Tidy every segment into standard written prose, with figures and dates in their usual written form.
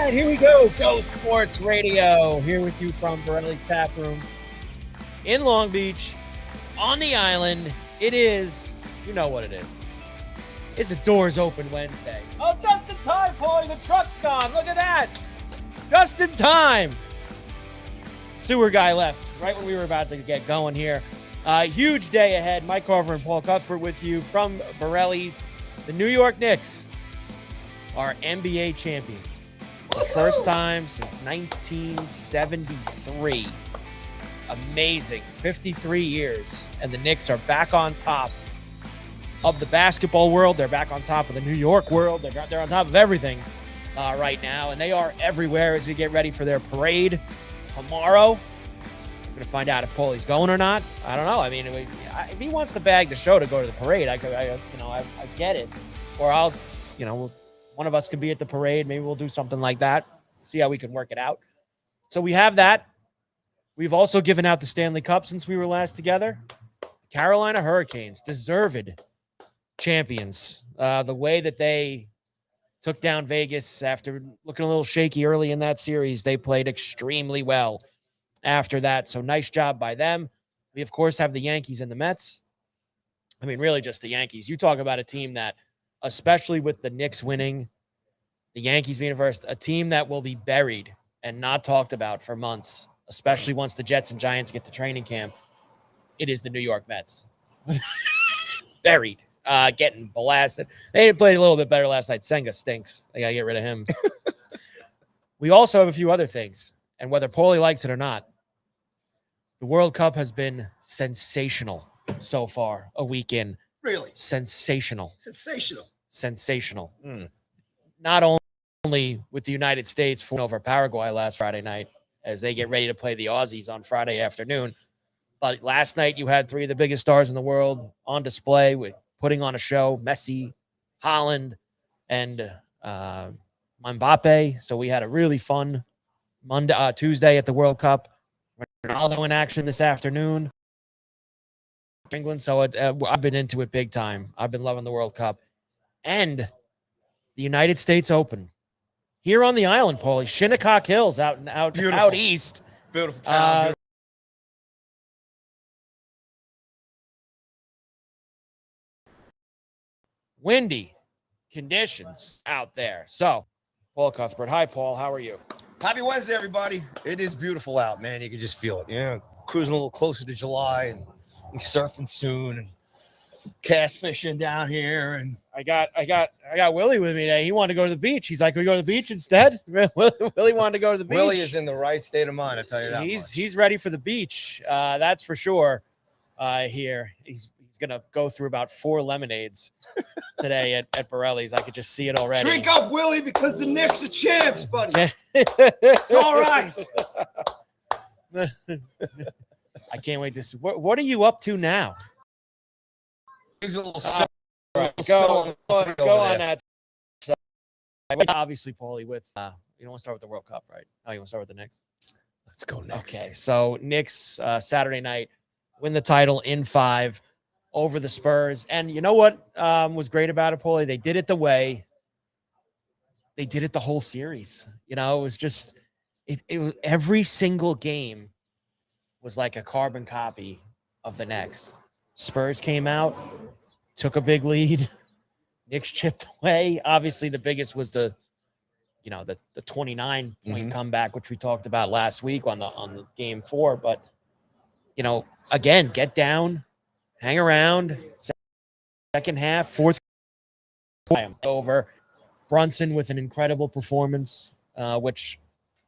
right, here we go. Go Sports Radio. Here with you from Borrelli's Taproom in Long Beach, on the island. It is, you know what it is. It's a Doors Open Wednesday. Oh, just in time, Paulie. The truck's gone. Look at that. Just in time. Sewer guy left right when we were about to get going here. Huge day ahead. Mike Carver and Cuthbert with you from Borrelli's. The New York Knicks are NBA champions. The first time since 1973. Amazing. 53 years. And the Knicks are back on top of the basketball world. They're back on top of the New York world. They're on top of everything right now. And they are everywhere as we get ready for their parade tomorrow. We're going to find out if Paulie's going or not. I don't know. I mean, if he wants to bag the show to go to the parade, I get it. Or one of us could be at the parade. Maybe we'll do something like that. See how we can work it out. So we have that. We've also given out the Stanley Cup since we were last together. Carolina Hurricanes, deserved champions. The way that they took down Vegas after looking a little shaky early in that series, they played extremely well after that. So nice job by them. We, of course, have the Yankees and the Mets. I mean, really just the Yankees. You talk about a team that, especially with the Knicks winning, the Yankees being first, a team that will be buried and not talked about for months, especially once the Jets and Giants get to training camp. It is the New York Mets. Buried, getting blasted. They played a little bit better last night. Senga stinks. They got to get rid of him. We also have a few other things, and whether Paulie likes it or not, the World Cup has been sensational so far, a week in. Really? Sensational. Sensational. Not only with the United States over Paraguay last Friday night as they get ready to play the Aussies on Friday afternoon, but last night you had three of the biggest stars in the world on display with putting on a show: Messi, Haaland, and Mbappe. So we had a really fun Tuesday at the World Cup. Ronaldo in action this afternoon. England. So I've been into it big time. I've been loving the World Cup. And the United States Open here on the island, Paulie. Shinnecock Hills out east. Beautiful town. Windy conditions out there. So, Paul Cuthbert. Hi, Paul. How are you? Happy Wednesday, everybody. It is beautiful out, man. You can just feel it. Yeah, cruising a little closer to July, and we surfing soon, and cast fishing down here. And I got Willie with me today. He wanted to go to the beach. He's like, "Can we go to the beach instead?" Willie wanted to go to the beach. Willie is in the right state of mind. I tell you that. He's ready for the beach. That's for sure. Here he's gonna go through about 4 lemonades today at Borrelli's. I could just see it already. Drink up, Willie, because the Knicks are champs, buddy. It's all right. I can't wait to see. What are you up to now? He's a little go on that. Obviously, Paulie, with you don't want to start with the World Cup, right? Oh, you want to start with the Knicks? Let's go Knicks. Okay, so Knicks Saturday night win the title in 5 over the Spurs. And you know what was great about it, Paulie? They did it the way they did it the whole series. You know, it was just it was every single game was like a carbon copy of the next. Spurs came out, took a big lead. Knicks chipped away. Obviously, the biggest was the 29-point comeback, which we talked about last week on the game 4. But again, get down, hang around. Second half, fourth over. Brunson with an incredible performance, which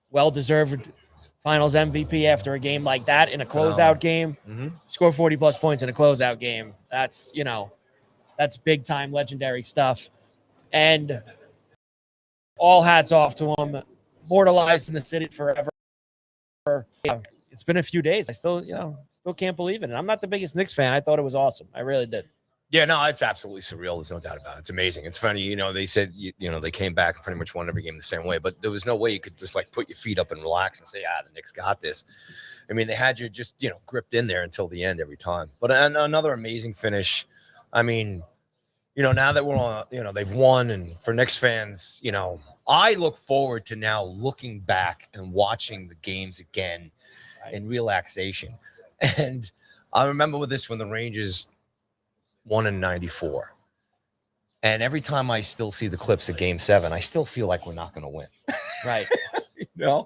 well-deserved Finals MVP after a game like that in a closeout game. Score 40-plus points in a closeout game. That's big-time legendary stuff. And all hats off to him. Immortalized in the city forever. It's been a few days. I still can't believe it. And I'm not the biggest Knicks fan. I thought it was awesome. I really did. Yeah, no, it's absolutely surreal. There's no doubt about it. It's amazing. It's funny, they said, they came back and pretty much won every game the same way, but there was no way you could just put your feet up and relax and say, the Knicks got this. I mean, they had you just, gripped in there until the end every time. But another amazing finish. I mean, now that we're on, they've won, and for Knicks fans, I look forward to now looking back and watching the games again in relaxation. And I remember with this when the Rangers won in '94. And every time I still see the clips of Game 7, I still feel like we're not going to win. Right. Right.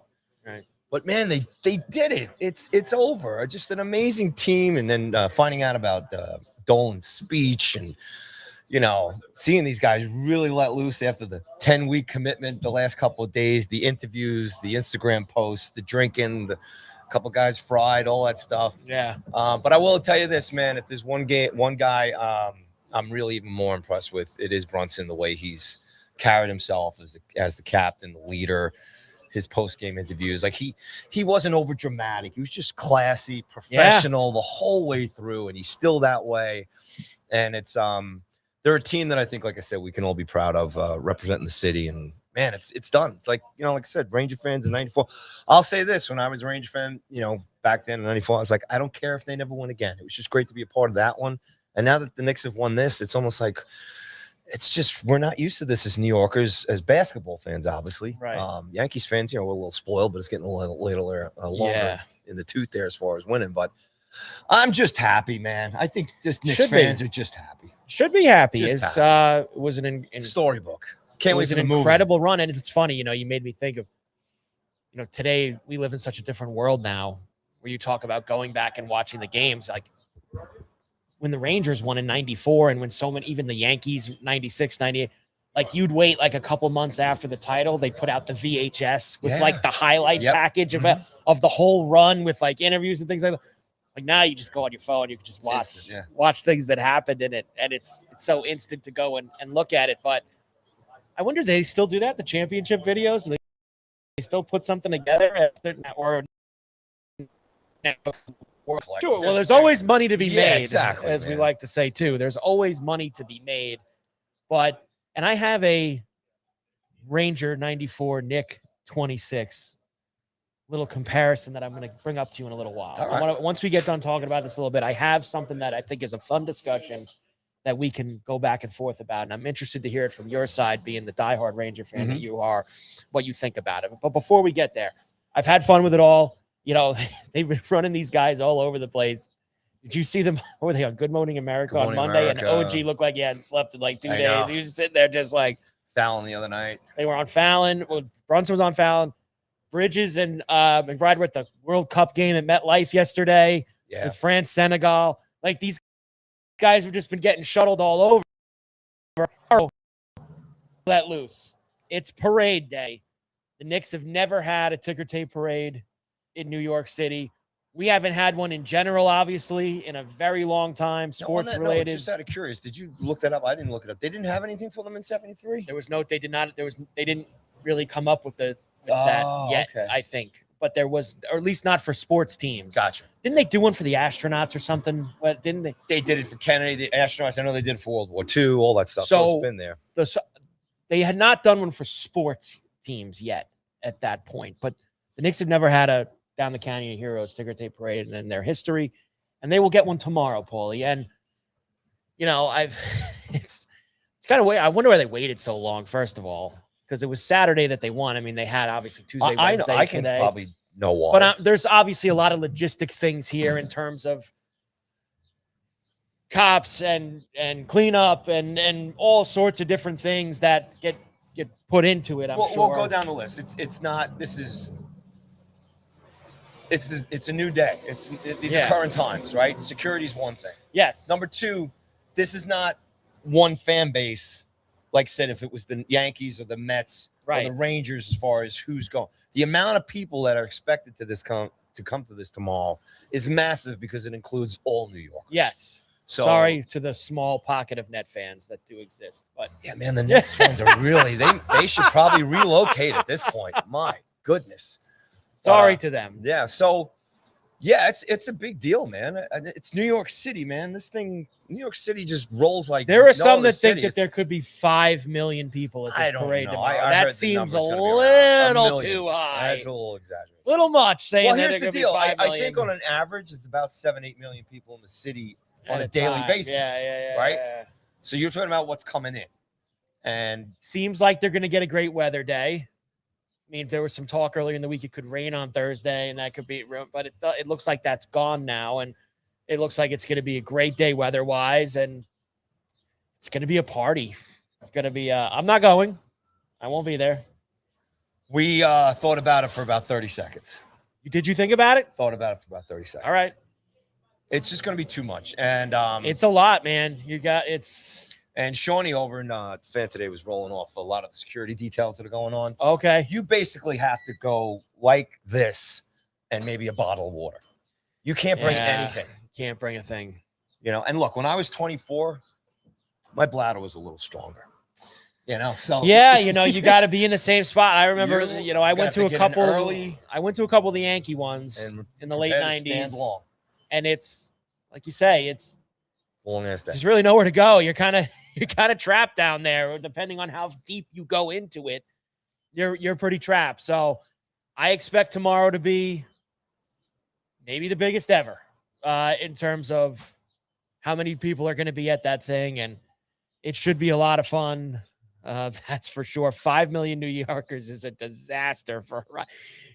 But man, they did it. It's over. Just an amazing team. And then finding out about Dolan's speech and seeing these guys really let loose after the 10-week commitment, the last couple of days, the interviews, the Instagram posts, the drinking, the couple guys fried, all that stuff. Yeah. But I will tell you this, man. If there's one guy I'm really even more impressed with, it is Brunson, the way he's carried himself as the captain, the leader, his post-game interviews. Like he wasn't over dramatic. He was just classy, professional the whole way through, and he's still that way. And it's they're a team that I think, like I said, we can all be proud of representing the city. And man, it's done. It's like, like I said, Ranger fans in '94. I'll say this: when I was a Ranger fan, back then in '94, I was like, I don't care if they never win again. It was just great to be a part of that one. And now that the Knicks have won this, it's almost like we're not used to this as New Yorkers, as basketball fans, obviously. Right. Yankees fans, we're a little spoiled, but it's getting a little longer in the tooth there as far as winning. But I'm just happy, man. I think just Knicks fans are just happy. Should be happy. Just It's happy. it was an storybook. Can't wait for an the movie. incredible run, and it's funny. You made me think of today we live in such a different world now, where you talk about going back and watching the games, like when the Rangers won in '94 and when even the Yankees 96, 98, like you'd wait like a couple months after the title, they put out the VHS with like the highlight package of the whole run with like interviews and things like that. Like now you just go on your phone, you can just watch things that happened in it. And it's so instant to go and look at it. But I wonder, they still do that? The championship videos? They still put something together or sure. Well, there's always money to be made, exactly, as we like to say too. There's always money to be made, and I have a Ranger '94 Nick 26 little comparison that I'm going to bring up to you in a little while. Right. Once we get done talking about this a little bit, I have something that I think is a fun discussion that we can go back and forth about, and I'm interested to hear it from your side, being the diehard Ranger fan that you are, what you think about it. But before we get there, I've had fun with it all. They've been running these guys all over the place. Did you see them? Were they on Good Morning America on Monday? And OG looked like he hadn't slept in like 2 days. He was sitting there just like Fallon the other night. They were on Fallon. Well, Brunson was on Fallon. Bridges and McBride were at the World Cup game at MetLife yesterday with France, Senegal. Like these guys have just been getting shuttled all over. Let loose. It's parade day. The Knicks have never had a ticker tape parade in New York City. We haven't had one in general, obviously, in a very long time. Sports related. Just out of curious, did you look that up? I didn't look it up. They didn't have anything for them in '73. There was no. They did not. They didn't really come up with that yet. Okay. I think, but there was, or at least not for sports teams. Gotcha. Didn't they do one for the astronauts or something? But didn't they? They did it for Kennedy, the astronauts. I know they did it for World War II, all that stuff. So it's been there. They had not done one for sports teams yet at that point, but the Knicks have never had a Down the Canyon of Heroes ticker tape parade in their history, and they will get one tomorrow, Paulie. And it's kind of weird. I wonder why they waited so long. First of all, because it was Saturday that they won. I mean, they had obviously Tuesday, Wednesday. I can probably know why, but there's obviously a lot of logistic things here in terms of cops and cleanup and all sorts of different things that get put into it. We'll go down the list. It's not. It's a new day. These are current times, right? Security's one thing. Yes. Number two, this is not one fan base. Like I said, if it was the Yankees or the Mets or the Rangers, as far as who's going, the amount of people that are expected to come to this tomorrow is massive because it includes all New York. Yes. So, sorry to the small pocket of Net fans that do exist, but yeah, man, the Nets fans are really they should probably relocate at this point. My goodness. Sorry to them. Yeah. So, yeah, it's a big deal, man. It's New York City, man. New York City just rolls like. There are some that think that there could be 5 million people at this parade tomorrow. That seems a little too high. That's a little exaggerated. Little much saying. Well, here's the deal. I think on an average, it's about 7-8 million people in the city on a daily basis. Yeah. Right. So you're talking about what's coming in. And seems like they're going to get a great weather day. I mean, there was some talk earlier in the week it could rain on Thursday, and that could be, but it looks like that's gone now, and it looks like it's going to be a great day weather-wise, and it's going to be a party. It's going to be. I'm not going. I won't be there. We thought about it for about 30 seconds. Did you think about it? Thought about it for about 30 seconds. All right. It's just going to be too much, and it's a lot, man. And Shawnee over in Fan Today was rolling off a lot of the security details that are going on. Okay. You basically have to go like this and maybe a bottle of water. You can't bring anything. Can't bring a thing. You know, and look, when I was 24, my bladder was a little stronger. You know, so yeah, you know, you got to be in the same spot. I remember, I went to a couple early. I went to a couple of the Yankee ones in the late 90s. And it's like you say, it's long as that. There's really nowhere to go. You're kind of trapped down there. Depending on how deep you go into it, you're pretty trapped. So I expect tomorrow to be maybe the biggest ever in terms of how many people are going to be at that thing, and it should be a lot of fun. That's for sure. 5 million New Yorkers is a disaster for.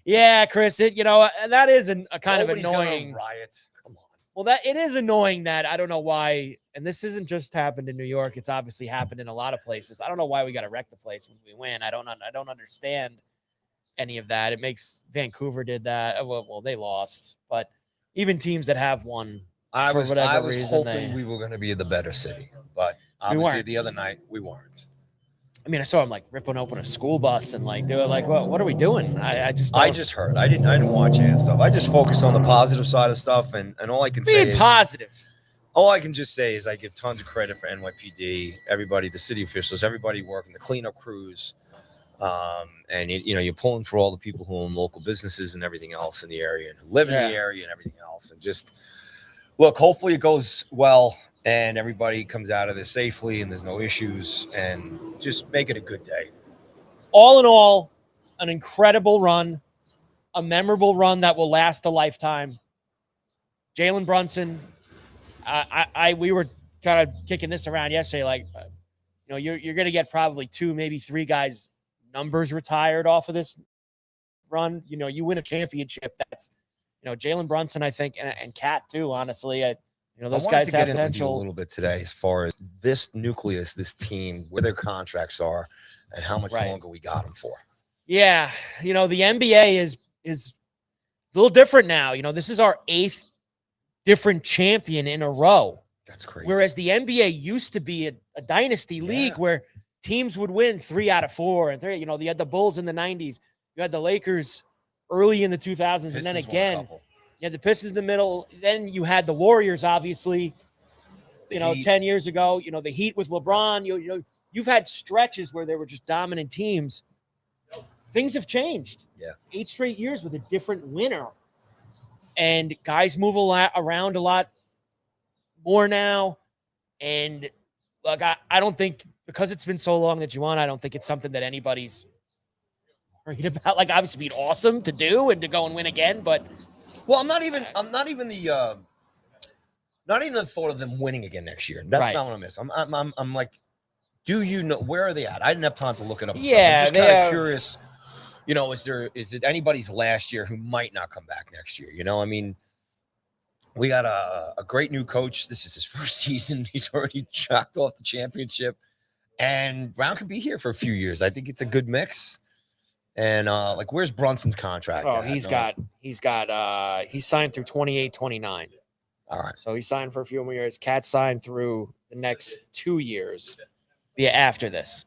Yeah, Chris. That is a kind of annoying riot. Come on. Well, it is annoying that I don't know why, and this isn't just happened in New York. It's obviously happened in a lot of places. I don't know why we got to wreck the place when we win. I don't understand any of that. It makes Vancouver did that. Well, they lost, but even teams that have won, I was hoping we were going to be the better city, but obviously the other night we weren't. I mean, I saw him like ripping open a school bus and like doing like, what are we doing? I just heard. I didn't watch any of stuff. I just focused on the positive side of stuff, and all I can say is positive. All I can just say is I give tons of credit for NYPD, everybody, the city officials, everybody working the cleanup crews, and you're pulling for all the people who own local businesses and everything else in the area and who live in the area and everything else, and just look. Hopefully, it goes well. And everybody comes out of this safely and there's no issues, and just make it a good day. All in all, an incredible run, a memorable run that will last a lifetime. Jalen Brunson, we were kind of kicking this around yesterday. Like, you're going to get probably 2, maybe 3 guys' numbers retired off of this run. You win a championship. That's, Jalen Brunson, I think, and Cat too, honestly. Those guys have potential a little bit today as far as this nucleus, this team, where their contracts are and how much longer we got them for. Yeah. The NBA is a little different now. This is our 8th different champion in a row. That's crazy. Whereas the NBA used to be a dynasty league where teams would win 3 out of 4 and 3. You had the Bulls in the 90s. You had the Lakers early in the 2000s. And then again, you had the Pistons in the middle. Then you had the Warriors, obviously, 10 years ago. The Heat with LeBron. You've had stretches where they were just dominant teams. Things have changed. Yeah. 8 straight years with a different winner. And guys move around a lot more now. And, look, I don't think, because it's been so long that you won, I don't think it's something that anybody's worried about. Like, obviously, it'd be awesome to do and to go and win again, but... Well, I'm not even the thought of them winning again next year. That's not what I'm missing. I'm like, do you know where are they at? I didn't have time to look it up. Yeah, I'm just kind of curious. Is it anybody's last year who might not come back next year? I mean, we got a great new coach. This is his first season. He's already chalked off the championship, and Brown could be here for a few years. I think it's a good mix. And where's Brunson's contract? Oh, he's signed through 28, 29. All right. So he signed for a few more years. Cat signed through the next 2 years after this.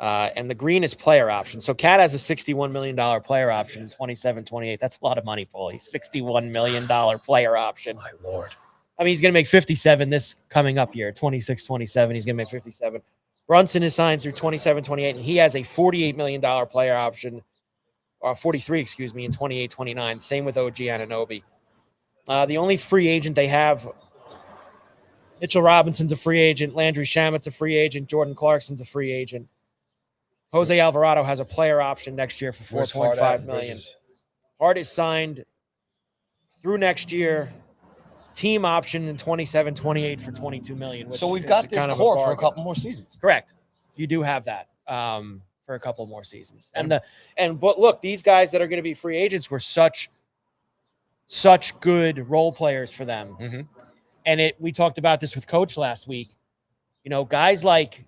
And the green is player option. So Cat has a $61 million player option in 27, 28. That's a lot of money, Paul. He's $61 million player option. My Lord. I mean, he's going to make 57 this coming up year, 26, 27. He's going to make 57. Brunson is signed through 27, 28, and he has a $48 million player option, or 43, excuse me, in 28, 29. Same with OG Anunoby. The only free agent they have, Mitchell Robinson's a free agent. Landry Shamet's a free agent. Jordan Clarkson's a free agent. Jose Alvarado has a player option next year for $4.5 million. Hart is signed through next year team option in 27, 28 for $22 million. So we've got this core for a couple more seasons. Correct. You do have that for a couple more seasons. But look, these guys that are going to be free agents were such good role players for them. Mm-hmm. And we talked about this with Coach last week. You know, guys like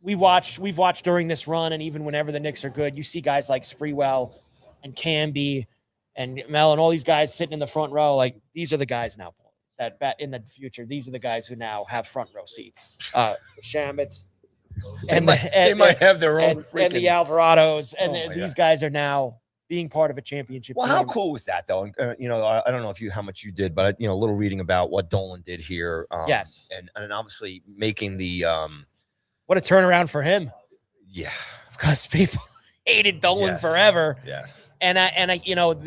we've watched during this run, and even whenever the Knicks are good, you see guys like Sprewell and Camby and Mel and all these guys sitting in the front row. Like, these are the guys now that in the future, these are the guys who now have front row seats. Shamits. They might have their own and the Alvarados, and these guys are now being part of a championship team. How cool was that, though? And I don't know how much you did, but a little reading about what Dolan did here. Yes, and obviously making the what a turnaround for him. Yeah, because people hated Dolan forever. Yes, and I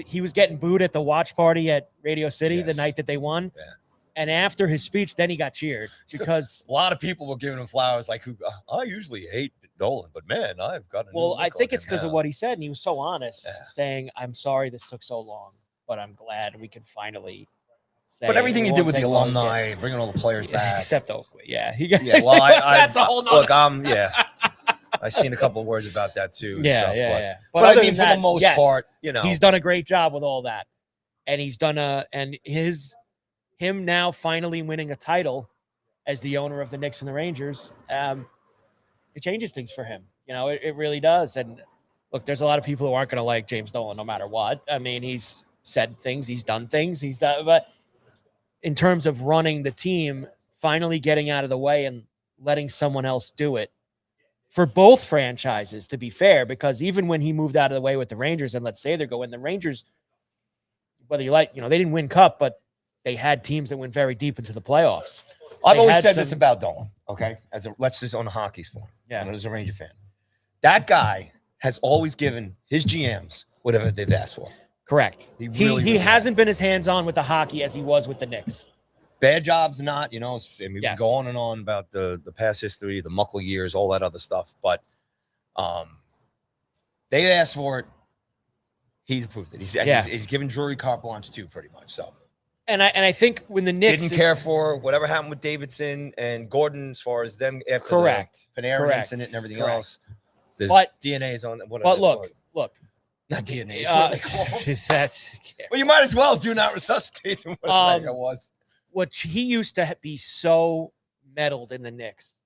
he was getting booed at the watch party at Radio City the night that they won. Yeah. And after his speech, then he got cheered because a lot of people were giving him flowers. Like, I usually hate Dolan, but man, I've got. I think it's because of what he said, and he was so honest, saying, "I'm sorry this took so long, but I'm glad we can finally." Say but everything he did with the alumni, bringing all the players back, except Oakley, Well, that's a whole nother. Look, I've seen a couple of words about that too. Yeah. But I mean, for the most part, he's done a great job with all that, and he's done him now finally winning a title as the owner of the Knicks and the Rangers, it changes things for him. It really does. And look, there's a lot of people who aren't going to like James Dolan no matter what. I mean, he's said things, he's done things, but in terms of running the team, finally getting out of the way and letting someone else do it for both franchises, to be fair, because even when he moved out of the way with the Rangers, and let's say they're going, the Rangers, whether you like, they didn't win cup, but they had teams that went very deep into the playoffs. I've always said this about Dolan, okay? Let's just on the hockey's form. Yeah. As a Ranger fan. That guy has always given his GMs whatever they've asked for. Correct. He hasn't been as hands-on with the hockey as he was with the Knicks. Bad jobs not, we can go on and on about the past history, the Muckle years, all that other stuff. But they asked for it. He's approved it. He's given Drury carte blanche too, pretty much. So. And I think when the Knicks didn't care for whatever happened with Davidson and Gordon, as far as them after the Panarin incident and everything else, there's DNA's on. But look, not DNA's. Well, you might as well do not resuscitate them. It was what he used to be so meddled in the Knicks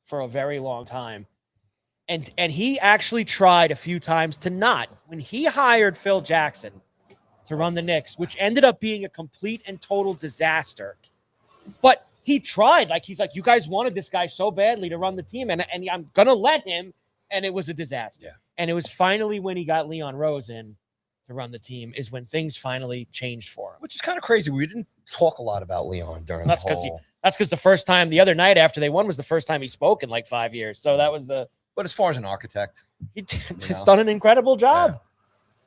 for a very long time, and he actually tried a few times to not. When he hired Phil Jackson to run the Knicks, which ended up being a complete and total disaster. But he tried. He's like, you guys wanted this guy so badly to run the team, and I'm going to let him, and it was a disaster. Yeah. And it was finally when he got Leon Rose in to run the team is when things finally changed for him. Which is kind of crazy. We didn't talk a lot about Leon during that's because the first time, the other night after they won was the first time he spoke in 5 years. So that was the... But as far as an architect... He's done an incredible job. Yeah.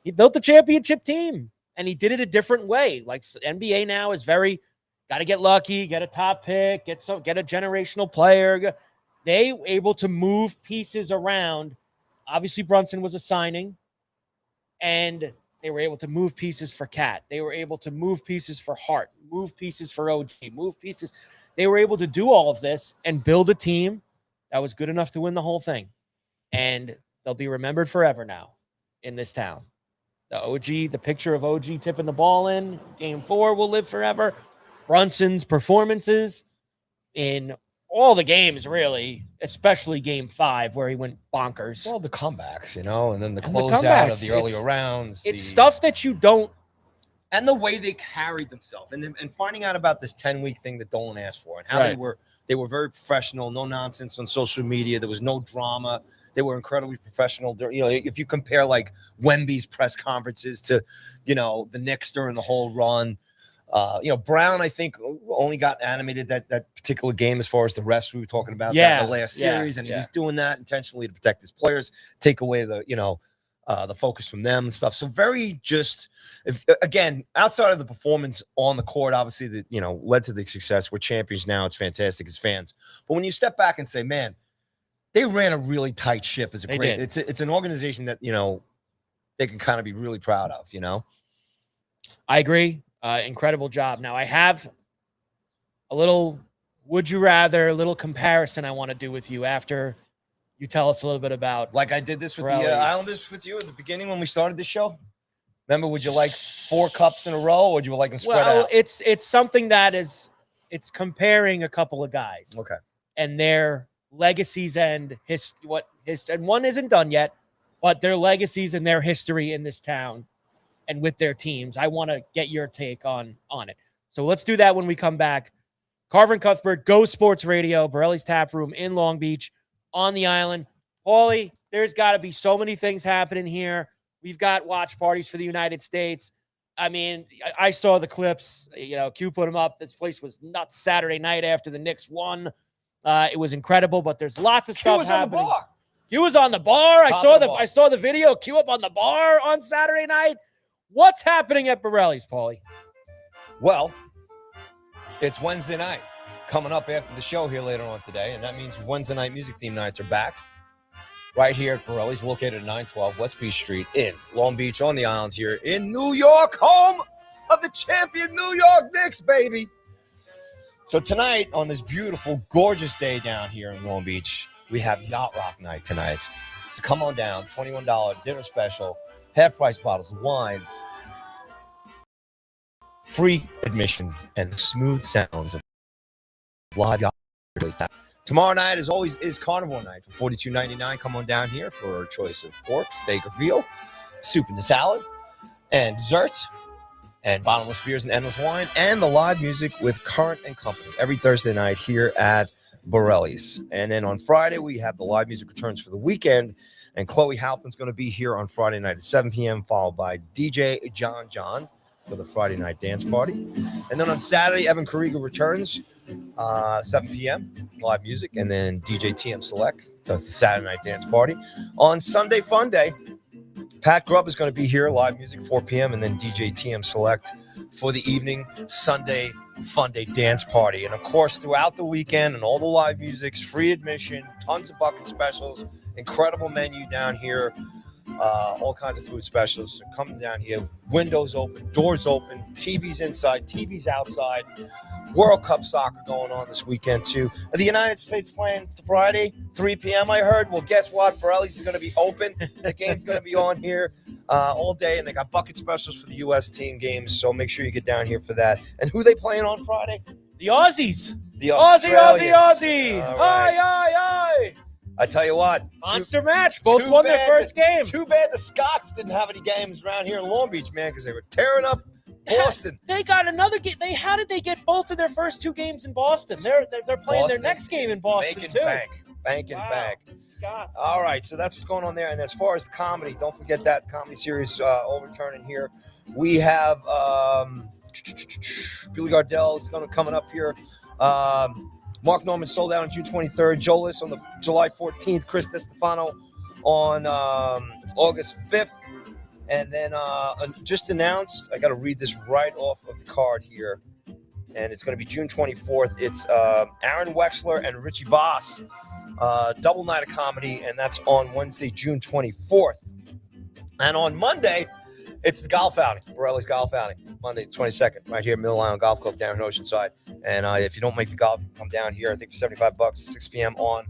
He built the championship team. And he did it a different way. NBA now is got to get lucky, get a top pick, get a generational player. They were able to move pieces around. Obviously, Brunson was a signing, and they were able to move pieces for Cat. They were able to move pieces for Hart, move pieces for OG, move pieces. They were able to do all of this and build a team that was good enough to win the whole thing. And they'll be remembered forever now in this town. The picture of OG tipping the ball in Game 4 will live forever. Brunson's performances in all the games, really, especially Game 5, where he went bonkers. Well, the comebacks, and then the closeout of the earlier rounds. It's stuff that you don't. And the way they carried themselves. And finding out about this 10-week thing that Dolan asked for and how they were very professional, no nonsense on social media. There was no drama. They were incredibly professional. If you compare Wemby's press conferences to, the Knicks during the whole run, Brown, I think, only got animated that particular game as far as the rest we were talking about that in the last series. And he was doing that intentionally to protect his players, take away the focus from them and stuff. So again, outside of the performance on the court, obviously that, led to the success. We're champions now. It's fantastic as fans. But when you step back and say, man, they ran a really tight ship as a great. It's an organization that they can kind of be really proud of. I agree. Incredible job. Now I have a little would you rather, a little comparison I want to do with you after you tell us a little bit about. Like I did this with the Borrelli's. Islanders with you at the beginning when we started the show. Remember, would you like 4 cups in a row, or would you like them spread out? It's something that it's comparing a couple of guys. Okay. And their legacies and and one isn't done yet, but their legacies and their history in this town and with their teams. I want to get your take on it. So let's do that when we come back. Carver and Cuthbert, Go Sports Radio, Borrelli's Taproom in Long Beach on the island. Paulie, there's got to be so many things happening here. We've got watch parties for the United States. I mean, I saw the clips. Q put them up. This place was nuts Saturday night after the Knicks won. It was incredible, but there's lots of stuff happening. On the bar. Q was on the bar. I saw the video. Q up on the bar on Saturday night. What's happening at Borrelli's, Paulie? Well, it's Wednesday night coming up after the show here later on today, and that means Wednesday night music theme nights are back right here at Borrelli's, located at 912 West Beach Street in Long Beach on the island here in New York, home of the champion New York Knicks, baby. So tonight, on this beautiful, gorgeous day down here in Long Beach, we have Yacht Rock Night tonight. So come on down, $21 dinner special, half-price bottles of wine, free admission, and the smooth sounds of live yacht. Tomorrow night, as always, is Carnivore Night for $42.99. Come on down here for a choice of pork, steak, or veal, soup and salad, and dessert, and bottomless beers and endless wine, and the live music with Current and Company every Thursday night here at Borrelli's. And then on Friday, we have the live music returns for the weekend, and Chloe Halpin's going to be here on Friday night at 7 p.m., followed by DJ John for the Friday night dance party. And then on Saturday, Evan Carriga returns 7 p.m. live music, and then DJ TM Select does the Saturday night dance party. On Sunday Fun Day, Pat Grubb is going to be here, live music 4 p.m., and then DJ TM Select for the evening Sunday Fun Day dance party. And of course, throughout the weekend and all the live music's free admission, tons of bucket specials, incredible menu down here, all kinds of food specials. So come down here, windows open, doors open, TVs inside, TVs outside. World Cup soccer going on this weekend, too. The United States playing Friday, 3 p.m., I heard. Well, guess what? Borrelli's is going to be open. The game's going to be on here all day, and they got bucket specials for the U.S. team games, so make sure you get down here for that. And who they playing on Friday? The Aussies. The Australians. Aussie. All right. Aye. I tell you what. Monster match. Both won their first game. Too bad the Scots didn't have any games around here in Long Beach, man, because they were tearing up Boston. They got another game. How did they get both of their first 2 games in Boston? They're playing their next game in Boston too. Bank and bank. Scots. All right, so that's what's going on there. And as far as the comedy, don't forget that comedy series all returning here. We have Billy Gardell is coming up here. Mark Norman sold out on June 23rd. Joe List on the July 14th. Chris DeStefano on August 5th. And then just announced, I got to read this right off of the card here, and it's going to be June 24th. It's Aaron Wexler and Richie Voss, double night of comedy, and that's on Wednesday, June 24th. And on Monday, it's the golf outing, Borrelli's golf outing, Monday, 22nd, right here at Middle Island Golf Club down in Oceanside. And if you don't make the golf, come down here, I think for $75, 6 p.m. on,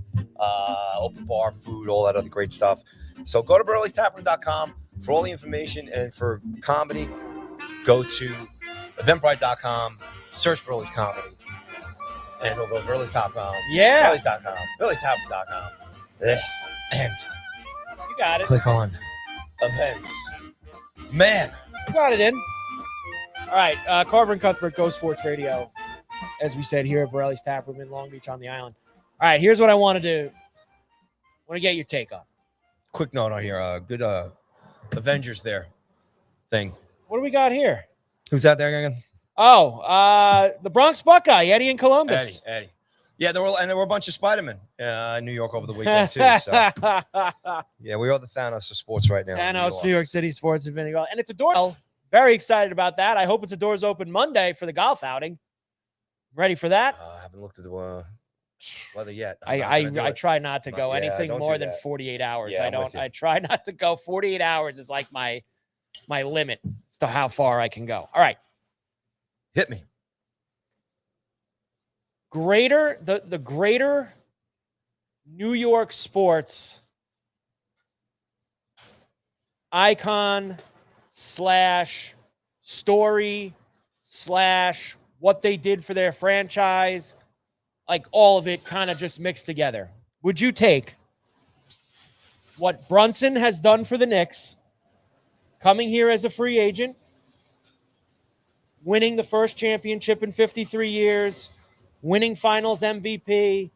open bar, food, all that other great stuff. So go to Borrelli'sTaproom.com. For all the information and for comedy, go to Eventbrite.com, search Borrelli's Comedy, and we'll go to Borrelli's.com. Yeah. Borrelli's.com, Borrelli'sTaproom.com. And You got it. click on events. Man. You got it in. All right. Carver and Cuthbert, Go Sports Radio, as we said here at Borrelli's Taproom in Long Beach on the island. All right. Here's what I want to do. I want to get your take on. Quick note on here. Good Avengers there thing. What do we got here? Who's out there again? Oh, the Bronx Buckeye, Eddie in Columbus. Eddie. Yeah, there were a bunch of Spider-Men in New York over the weekend too. So yeah, we are the Thanos of sports right now. Thanos, New York City sports and Vinny. And it's a door. Very excited about that. I hope it's a doors open Monday for the golf outing. Ready for that? I haven't looked at the weather yet. I try not to go anything more than 48 hours. Yeah, I try not to go. 48 hours is like my limit as to how far I can go. All right. Hit me. the greater New York sports icon slash story slash what they did for their franchise, like all of it kind of just mixed together. Would you take what Brunson has done for the Knicks, coming here as a free agent, winning the first championship in 53 years, winning finals MVP,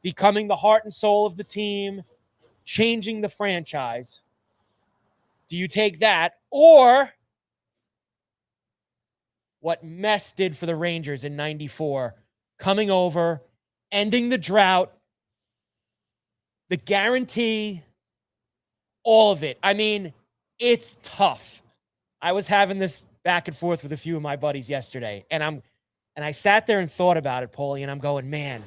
becoming the heart and soul of the team, changing the franchise? Do you take that, or what Mess did for the Rangers in 94, coming over, ending the drought, the guarantee, all of it? I mean, it's tough. I was having this back and forth with a few of my buddies yesterday, and I sat there and thought about it, Paulie, and I'm going, man,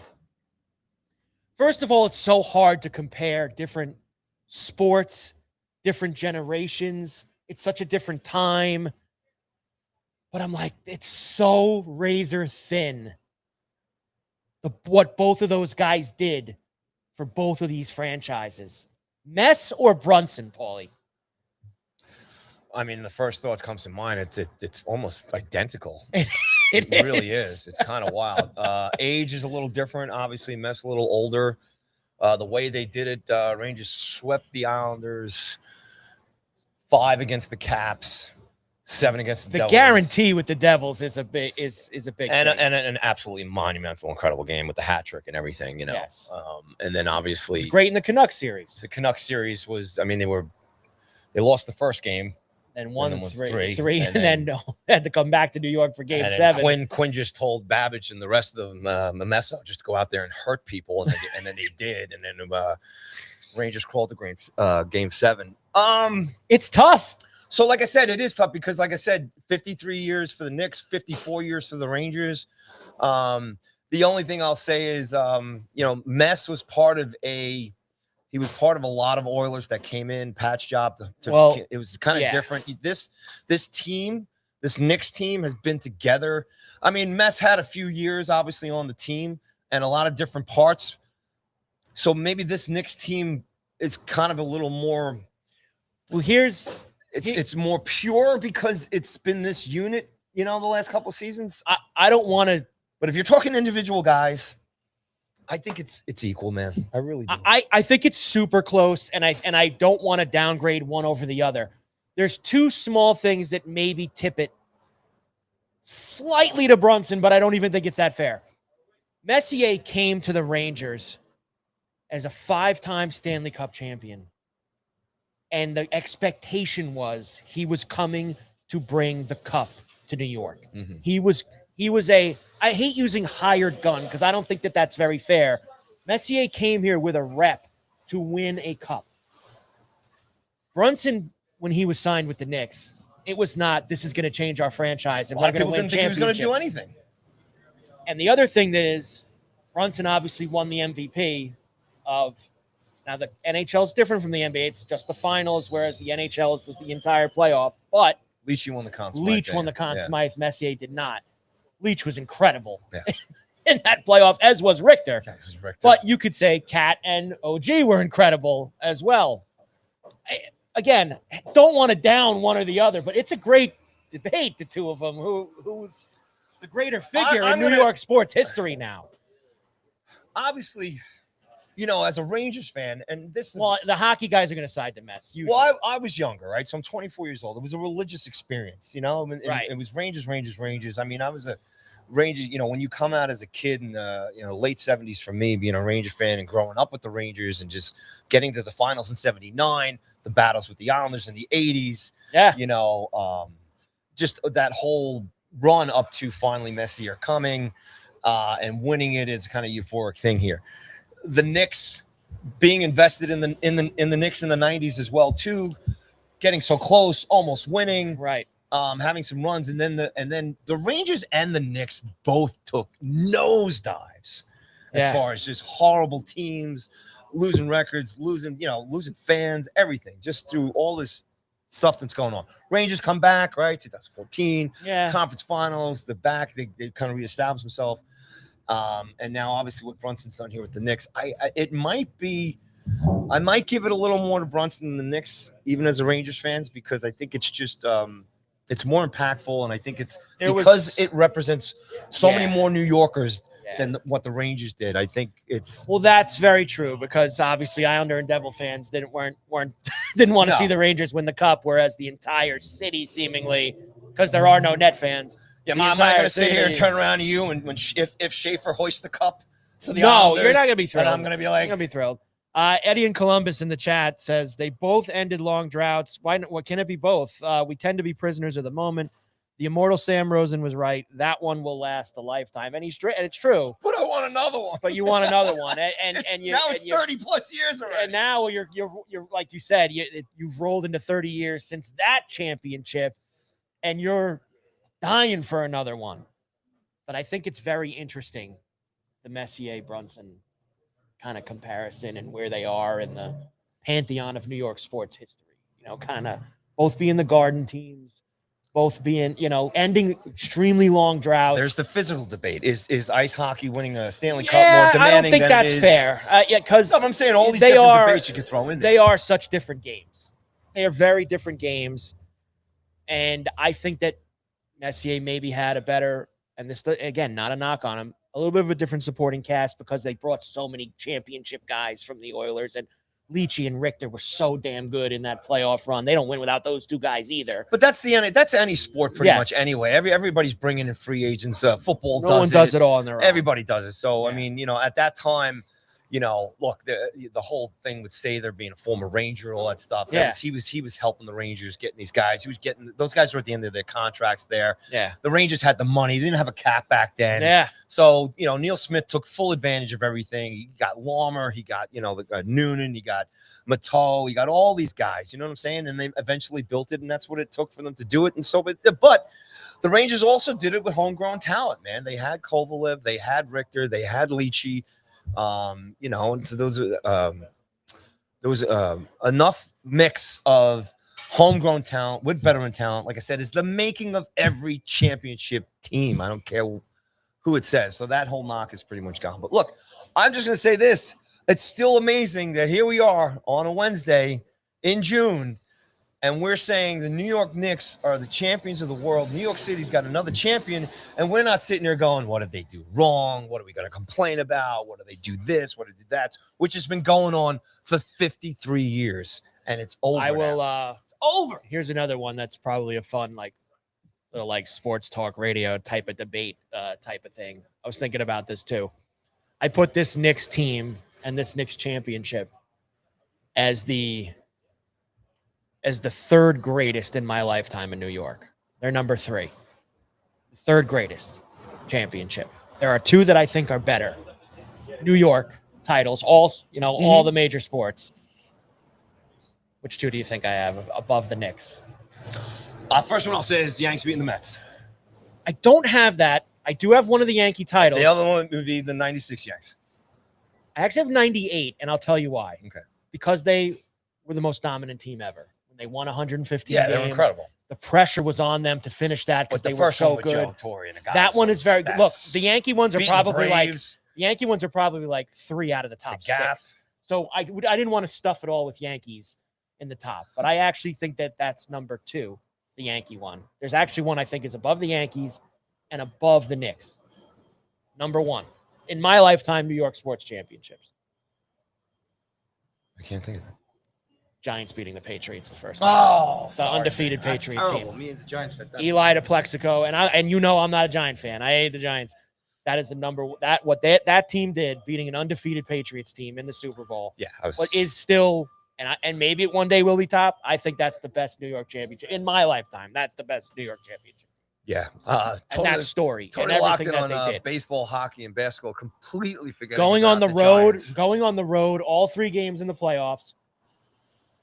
first of all, it's so hard to compare different sports, different generations. It's such a different time. But I'm like, it's so razor thin what both of those guys did for both of these franchises. Mess or Brunson, Paulie? I mean, the first thought comes to mind. It's almost identical. It really is. It's kind of wild. Age is a little different. Obviously, Mess a little older. The way they did it, Rangers swept the Islanders, 5 against the Caps, 7 against the Devils. Guarantee with the Devils is a big and thing. an absolutely monumental, incredible game with the hat trick and everything. You know, Yes. And then obviously It's great in the Canucks series. the Canucks series was. I mean, they lost the first game. And won then won 3, three, and then had to come back to New York for Game and 7. Quinn just told Babbage and the rest of them, Memesso, just to go out there and hurt people, and then they did, and then Rangers crawled to Game 7. It's tough. So, like I said, it is tough because, like I said, 53 years for the Knicks, 54 years for the Rangers. The only thing I'll say is, Mess was part of a lot of Oilers that came in, patch job. It was kind of different. This Knicks team has been together. I mean, Mess had a few years, obviously, on the team and a lot of different parts. So maybe this Knicks team is kind of a little more. Well, it's more pure because it's been this unit, the last couple of seasons. I don't want to. But if you're talking individual guys, I think it's equal, man. I really do. I think it's super close, and I don't want to downgrade one over the other. There's 2 small things that maybe tip it slightly to Brunson, but I don't even think it's that fair. Messier came to the Rangers as a 5-time Stanley Cup champion, and the expectation was he was coming to bring the cup to New York. Mm-hmm. He was I hate using hired gun because I don't think that that's very fair. Messier came here with a rep to win a cup. Brunson, when he was signed with the Knicks, it was not, this is going to change our franchise and we're going to win championships. Didn't think he was going to do anything. And the other thing is, Brunson obviously won the MVP of, now the NHL is different from the NBA. It's just the finals, whereas the NHL is the entire playoff. But Leach won the Conn Smythe. Leach won the Conn Smythe. Messier did not. Leach was incredible in that playoff, as was Richter. But you could say Cat and OG were incredible as well. Again, don't want to down one or the other, but it's a great debate, the two of them. Who's the greater figure in New York sports history now? Obviously, as a Rangers fan, and this is... Well, the hockey guys are going to side the Mets. Usually. Well, I was younger, right? So I'm 24 years old. It was a religious experience, Right. It was Rangers. I mean, I was a Ranger, when you come out as a kid in the late 70s, for me, being a Ranger fan and growing up with the Rangers and just getting to the finals in 79, the battles with the Islanders in the 80s, just that whole run up to finally Messier coming and winning it is kind of euphoric thing here. The Knicks being invested in the Knicks in the 90s as well too, getting so close, almost winning, right? Having some runs, and then the Rangers and the Knicks both took nosedives as far as just horrible teams, losing records, losing fans, everything, just through all this stuff that's going on. Rangers come back, right? 2014, conference finals, they're back, they kind of reestablish themselves. And now obviously what Brunson's done here with the Knicks, I might give it a little more to Brunson than the Knicks, even as a Rangers fans, because I think it's just it's more impactful, and I think it's because it represents so many more New Yorkers than what the Rangers did. I think it's that's very true, because obviously Islander and Devil fans didn't want to see the Rangers win the cup, whereas the entire city seemingly, because there are no Net fans. Yeah, am I going to sit here and turn around to you and if Schaefer hoists the cup for the Islanders, you're not going to be thrilled. I'm going to be like, you're going to be thrilled. Eddie in Columbus in the chat says they both ended long droughts. What can it be both? We tend to be prisoners of the moment. The immortal Sam Rosen was right. That one will last a lifetime, and it's true. But I want another one. But you want another one, and now it's 30 plus years already. And now you're like you said, you've rolled into 30 years since that championship, and you're dying for another one. But I think it's very interesting, the Messier Brunson kind of comparison and where they are in the pantheon of New York sports history. Kind of both being the Garden teams, both being, ending extremely long droughts. There's the physical debate. Is ice hockey winning a Stanley Cup more demanding? I don't think that's fair. Because I'm saying all these different debates you could throw in there. They are such different games. They are very different games. And I think that Messier maybe had a better, and this, again, not a knock on him, a little bit of a different supporting cast because they brought so many championship guys from the Oilers, and Leachy and Richter were so damn good in that playoff run. They don't win without those two guys either. But that's any sport pretty much anyway. Everybody's bringing in free agents. Football no one does it all on their own. Everybody does it. So, I mean, at that time, look, the whole thing with Sather being a former Ranger, all that stuff. He was helping the Rangers getting these guys. He was getting those guys were at the end of their contracts there. Yeah. The Rangers had the money. They didn't have a cap back then. Yeah. So, Neil Smith took full advantage of everything. He got Laumer. He got, Noonan. He got Mateau. He got all these guys. You know what I'm saying? And they eventually built it, and that's what it took for them to do it. And so, but the Rangers also did it with homegrown talent, man. They had Kovalev. They had Richter. They had Leachy. And so there was enough mix of homegrown talent with veteran talent. Like I said, is the making of every championship team. I don't care who it says. So that whole knock is pretty much gone. But look, I'm just going to say this. It's still amazing that here we are on a Wednesday in June, and we're saying the New York Knicks are the champions of the world. New York City's got another champion, and we're not sitting there going, what did they do wrong? What are we going to complain about? What do they do this? What did they do that? Which has been going on for 53 years, and it's over. It's over. Here's another one that's probably a fun, little sports talk radio type of debate type of thing. I was thinking about this too. I put this Knicks team and this Knicks championship as the third greatest in my lifetime in New York. They're number 3. The third greatest championship. There are 2 that I think are better. New York titles, all the major sports. Which 2 do you think I have above the Knicks? First one I'll say is the Yankees beating the Mets. I don't have that. I do have one of the Yankee titles. The other one would be the 96 Yanks. I actually have 98, and I'll tell you why. Okay. Because they were the most dominant team ever. They won 115 games. Yeah, they were incredible. The pressure was on them to finish that because they were so good. Joe Torre and the guys, that one is very good. Look, the Yankee ones are probably like 3 out of the top 6. So I didn't want to stuff it all with Yankees in the top, but I actually think that that's number 2, the Yankee one. There's actually one I think is above the Yankees and above the Knicks. Number 1 in my lifetime, New York sports championships. I can't think of it. Giants beating the Patriots the first time. The undefeated Patriot team. Me as a Giants fan. Eli to Plexico, and I'm not a Giant fan. I hate the Giants. That is the number that team did, beating an undefeated Patriots team in the Super Bowl. Yeah, but is still and maybe it one day will be top. I think that's the best New York championship in my lifetime. That's the best New York championship. Yeah, and that story totally and locked everything in that on they did. Baseball, hockey, and basketball. Completely forgetting going about on the road, Giants. going on the road, all 3 games in the playoffs.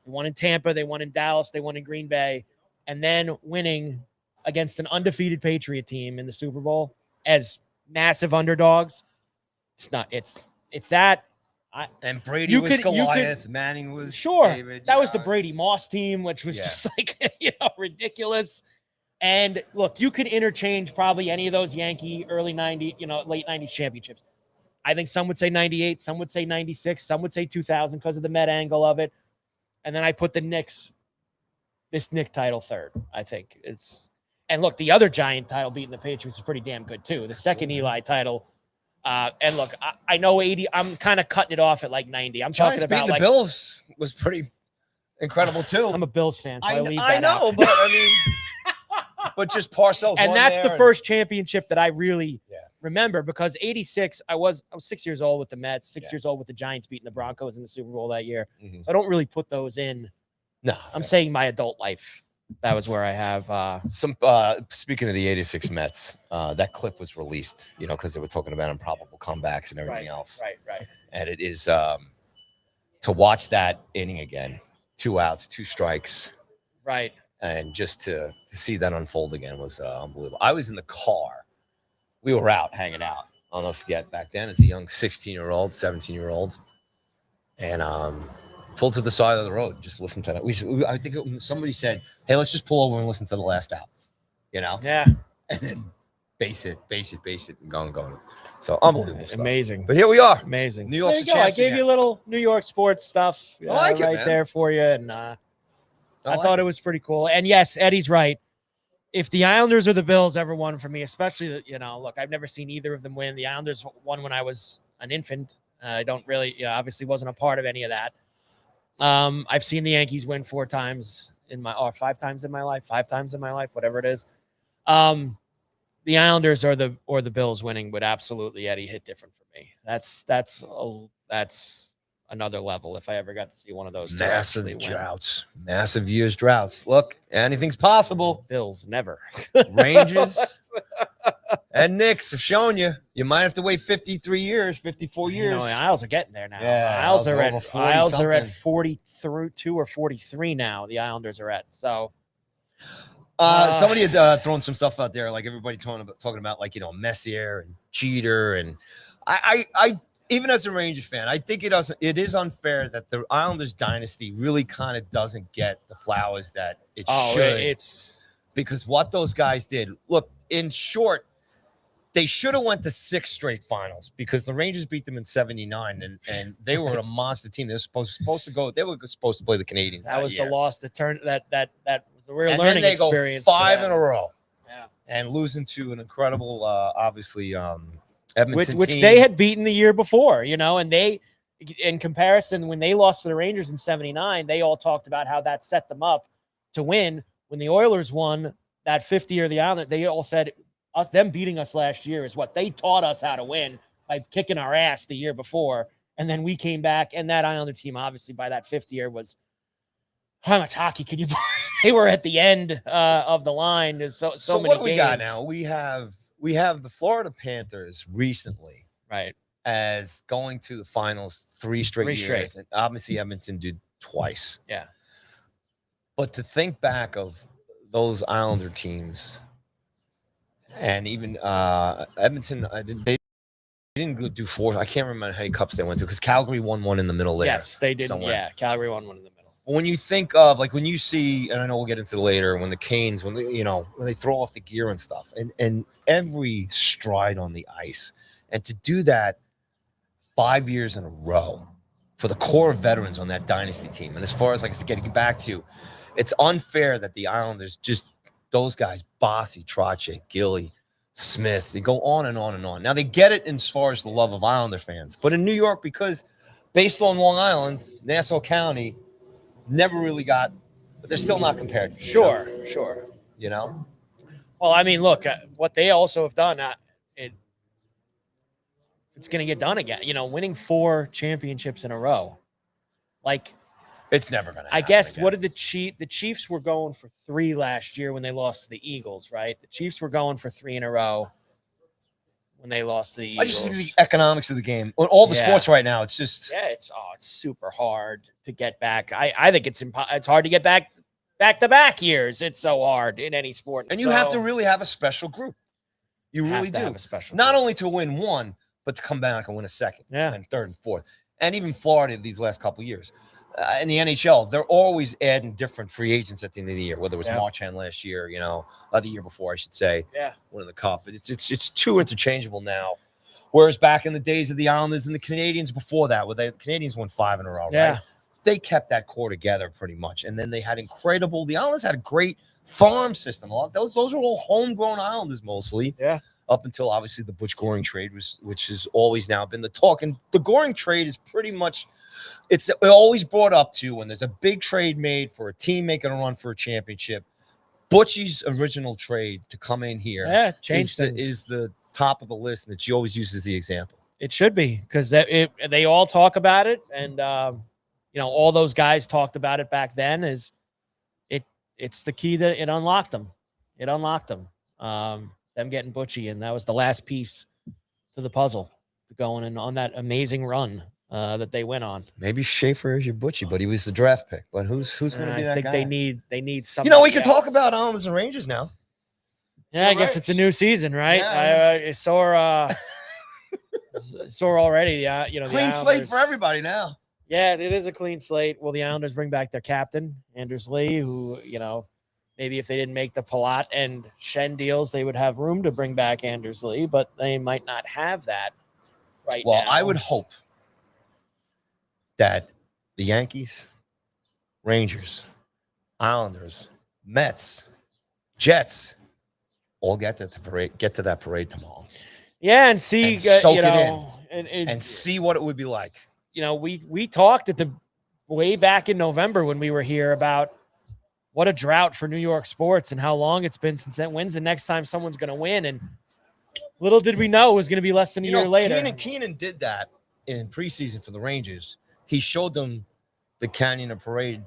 They won in Tampa, they won in Dallas, they won in Green Bay, and then winning against an undefeated Patriot team in the Super Bowl as massive underdogs. It's that. And Brady was Goliath. Manning was sure. David. That was the Brady Moss team, which was just ridiculous. And look, you could interchange probably any of those Yankee early 90s, late 90s championships. I think some would say 98, some would say 96, some would say 2000 because of the Met angle of it. And then I put this Knick title third, I think. And look, the other Giant title beating the Patriots is pretty damn good too. The second Eli title. And look, I know 80, I'm kind of cutting it off at like 90. I'm Giants talking about beating the Bills was pretty incredible too. I'm a Bills fan, so I know, out. But I mean, but just Parcells. And that's the first championship that I really remember, because 86, I was 6 years old with the Mets, 6 years old with the Giants beating the Broncos in the Super Bowl that year. So I don't really put those in. No, I'm saying my adult life. That was where I have some. Speaking of the '86 Mets, that clip was released, because they were talking about improbable comebacks and everything else. Right. And it is to watch that inning again, 2 outs, 2 strikes, right, and just to see that unfold again was unbelievable. I was in the car. We were out hanging out. I don't know if you get back then as a young 16-year-old, 17-year-old, and pulled to the side of the road, just listen to that. I think somebody said, "Hey, let's just pull over and listen to the last out," Yeah, and then base it, and going. So unbelievable, amazing. But here we are, amazing. New York's I gave you a little New York sports stuff, I like it, right man. there for you, and I thought it was pretty cool. And yes, Eddie's right. If the Islanders or the Bills ever won for me, especially, look, I've never seen either of them win. The Islanders won when I was an infant. I don't really, obviously wasn't a part of any of that. I've seen the Yankees win 4 times or 5 times in my life, whatever it is. The Islanders or the Bills winning would absolutely, Eddie, hit different for me. That's another level if I ever got to see one of those. Massive droughts, massive years droughts. Look, anything's possible. Bills never. Rangers and Knicks have shown you might have to wait 53 years, 54 years. The Isles are getting there now. Yeah, Isles are at 42 or 43 now. The Islanders are at. So somebody had thrown some stuff out there, like everybody talking about like, Messier and Jeter, and I even as a Rangers fan, I think it is unfair that the Islanders dynasty really kind of doesn't get the flowers that it should. It's because what those guys did. Look, in short, they should have went to 6 straight finals because the Rangers beat them in '79, and they were a monster team. They were supposed to go. They were supposed to play the Canadians. That was year. the loss that turned that was a real and learning then they experience. Go 5 in a row. Yeah, and losing to an incredible, obviously, Edmonton which team. they had beaten the year before, and they, in comparison, when they lost to the Rangers in '79, they all talked about how that set them up to win. When the Oilers won that 50 year of the Islanders, they all said them beating us last year is what they taught us how to win by kicking our ass the year before. And then we came back, and that Islander team, obviously, by that 50 year was how much hockey could you play? They were at the end of the line. There's so many what do we games. got now? We have the Florida Panthers recently, right, as going to the finals 3 straight years, and obviously Edmonton did twice. Yeah, but to think back of those Islander teams, and even Edmonton, they didn't do 4. I can't remember how many cups they went to because Calgary won one in the middle there. Yes, they did. Somewhere. Yeah, Calgary won one in the middle. When you think of, like, when you see, and I know we'll get into it later, when the Canes, when they throw off the gear and stuff, and every stride on the ice, and to do that 5 years in a row for the core of veterans on that dynasty team. And as far as, like I said, getting back to, it's unfair that the Islanders just, those guys, Bossy, Trottier, Gilly, Smith, they go on and on and on. Now they get it as far as the love of Islander fans, but in New York, because based on Long Island, Nassau County, never really got, but they're still not compared to. Sure. Well, I mean, look, what they also have done, it's going to get done again. Winning 4 championships in a row, like it's never going to. I guess again. What did the Chiefs were going for 3 last year when they lost to the Eagles, right? The Chiefs were going for 3 in a row when they lost to the Eagles. I just think the economics of the game, on all the sports right now, it's just it's super hard to get back. I think it's hard to get back to years. It's so hard in any sport, and you have to really have a special group. You really do have a special not group. Only to win 1, but to come back and win a 2nd, and 3rd and 4th, and even Florida these last couple of years. in the NHL, they're always adding different free agents at the end of the year, whether it was Yeah. Marchand last year, the year before, I should say, Yeah. winning the cup. But it's too interchangeable now. Whereas back in the days of the Islanders and the Canadians before that, where the Canadians won 5 in a row, Yeah. right? They kept that core together pretty much. And then they had the Islanders had a great farm system. Those are all homegrown Islanders mostly. Yeah. Up until obviously the Butch Goring trade which has always now been the talk. And the Goring trade is pretty much, it's always brought up to when there's a big trade made for a team making a run for a championship. Butchie's original trade to come in here is the top of the list, and that she always uses the example. It should be, because they all talk about it, and all those guys talked about it back then. It's the key that it unlocked them. It unlocked them. Them getting Butchie, and that was the last piece to the puzzle going in on that amazing run that they went on. Maybe Schaefer is your Butchie, but he was the draft pick. But who's going to be that guy? I think they need something. We can talk about Islanders and Rangers now. Yeah, I guess it's a new season, right? Yeah. I saw already. Clean slate for everybody now. Yeah, it is a clean slate. Will the Islanders bring back their captain, Anders Lee, who, maybe if they didn't make the Palat and Shen deals, they would have room to bring back Anders Lee, but they might not have that right now. Well, I would hope that the Yankees, Rangers, Islanders, Mets, Jets all get to that parade tomorrow. Yeah, and see, and soak it in, and see what it would be like. We talked way back in November when we were here about what a drought for New York sports and how long it's been since that. When's the next time someone's going to win? And little did we know it was going to be less than a year later. Keenan did that in preseason for the Rangers. He showed them the Canyon of Parade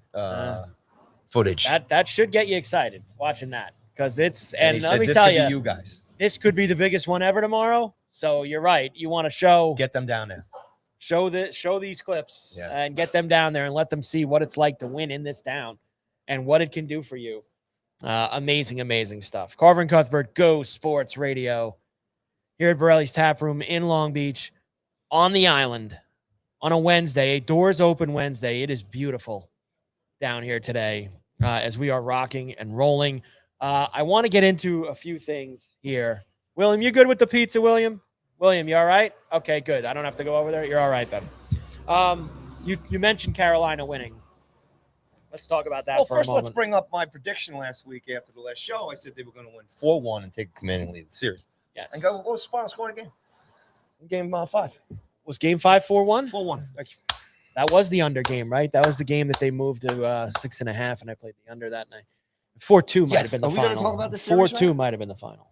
footage. That should get you excited watching that, because and let me tell you guys, this could be the biggest one ever tomorrow. So you're right. You want to get them down there, show these clips and get them down there and let them see what it's like to win in this town and what it can do for you. Amazing stuff. Carver and Cuthbert, Go Sports Radio, here at Borrelli's Taproom in Long Beach, on the island, on a Wednesday, a doors open Wednesday. It is beautiful down here today as we are rocking and rolling. I want to get into a few things here. William, you good with the pizza, William? William, you all right? Okay, good. I don't have to go over there. You're all right then. You mentioned Carolina winning. Let's talk about that for a moment. Let's bring up my prediction last week after the last show. I said they were going to win 4-1 and take a commanding lead in the series. Yes. And what was the final score in the game? Game 5. Was game 5 4-1? 4-1. That was the under game, right? That was the game that they moved to 6.5, and I played the under that night. 4-2 might have been the final. Are we going to talk about this series? 4-2 might have been the final.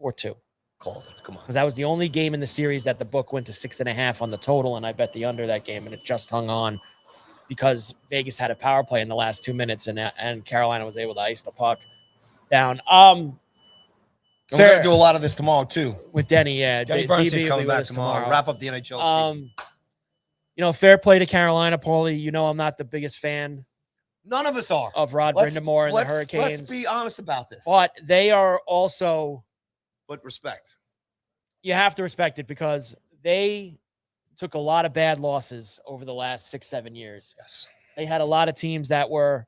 4-2. Called it. Come on. Because that was the only game in the series that the book went to 6.5 on the total, and I bet the under that game, and it just hung on because Vegas had a power play in the last 2 minutes, and Carolina was able to ice the puck down. We're going to do a lot of this tomorrow, too. With Denny, yeah. Denny Bernstein's coming back tomorrow. Wrap up the NHL season. Fair play to Carolina, Paulie. I'm not the biggest fan. None of us are. Of Rod Brindamore and the Hurricanes. Let's be honest about this. But they are also... But respect. You have to respect it, because they took a lot of bad losses over the last 6-7 years. Yes. They had a lot of teams that were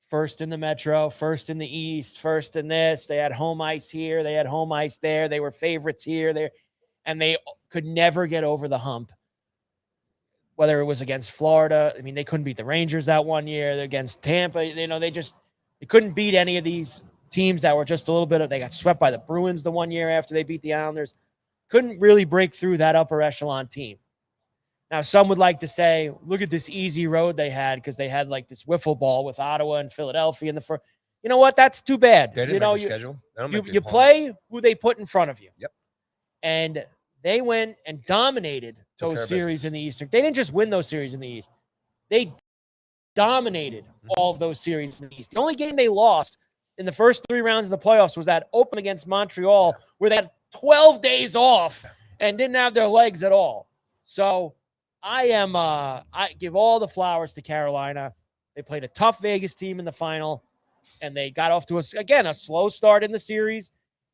first in the Metro, first in the East, first in this. They had home ice here. They had home ice there. They were favorites here, there, and they could never get over the hump. Whether it was against Florida, I mean, they couldn't beat the Rangers that one year. Against Tampa, they couldn't beat any of these teams that were just a little bit of. They got swept by the Bruins the one year after they beat the Islanders. Couldn't really break through that upper echelon team. Now, some would like to say, look at this easy road they had, because they had like this wiffle ball with Ottawa and Philadelphia in the first. You know what? That's too bad. They didn't make the schedule. You play who they put in front of you. Yep. And they went and dominated those series in the Eastern. They didn't just win those series in the East. They dominated all of those series in the East. The only game they lost in the first 3 rounds of the playoffs was that open against Montreal, where they had 12 days off and didn't have their legs at all. So I give all the flowers to Carolina. They played a tough Vegas team in the final, and they got off to a slow start in the series,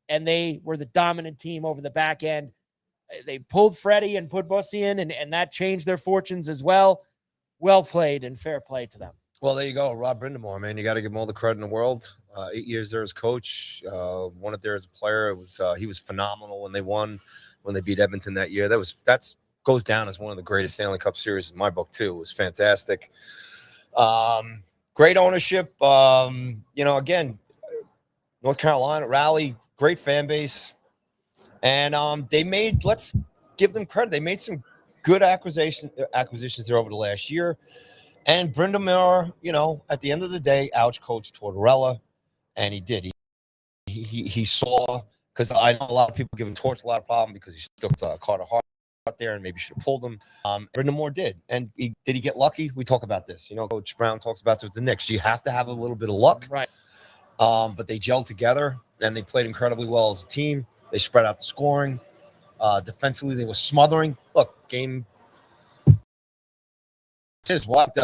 and they were the dominant team over the back end. They pulled Freddie and put Bussy in, and that changed their fortunes as well. well played and fair play to them. Well, there you go. Rob Brindamore, man. You got to give him all the credit in the world. 8 years there as coach, won it there as a player. It was he was phenomenal when they won, when they beat Edmonton that year. That's goes down as one of the greatest Stanley Cup series in my book too. It was fantastic. Great ownership. Again, North Carolina rally, great fan base, and they made. Let's give them credit. They made some good acquisitions there over the last year. And Brindamore, at the end of the day, out-coached Tortorella, and he did. He saw, because I know a lot of people give him Torts a lot of problem because he still Carter Hart out there and maybe should have pulled him. Brindamore did. And did he get lucky? We talk about this. Coach Brown talks about this with the Knicks. You have to have a little bit of luck. Right. But they gelled together, and they played incredibly well as a team. They spread out the scoring. Defensively, they were smothering. Look, game is what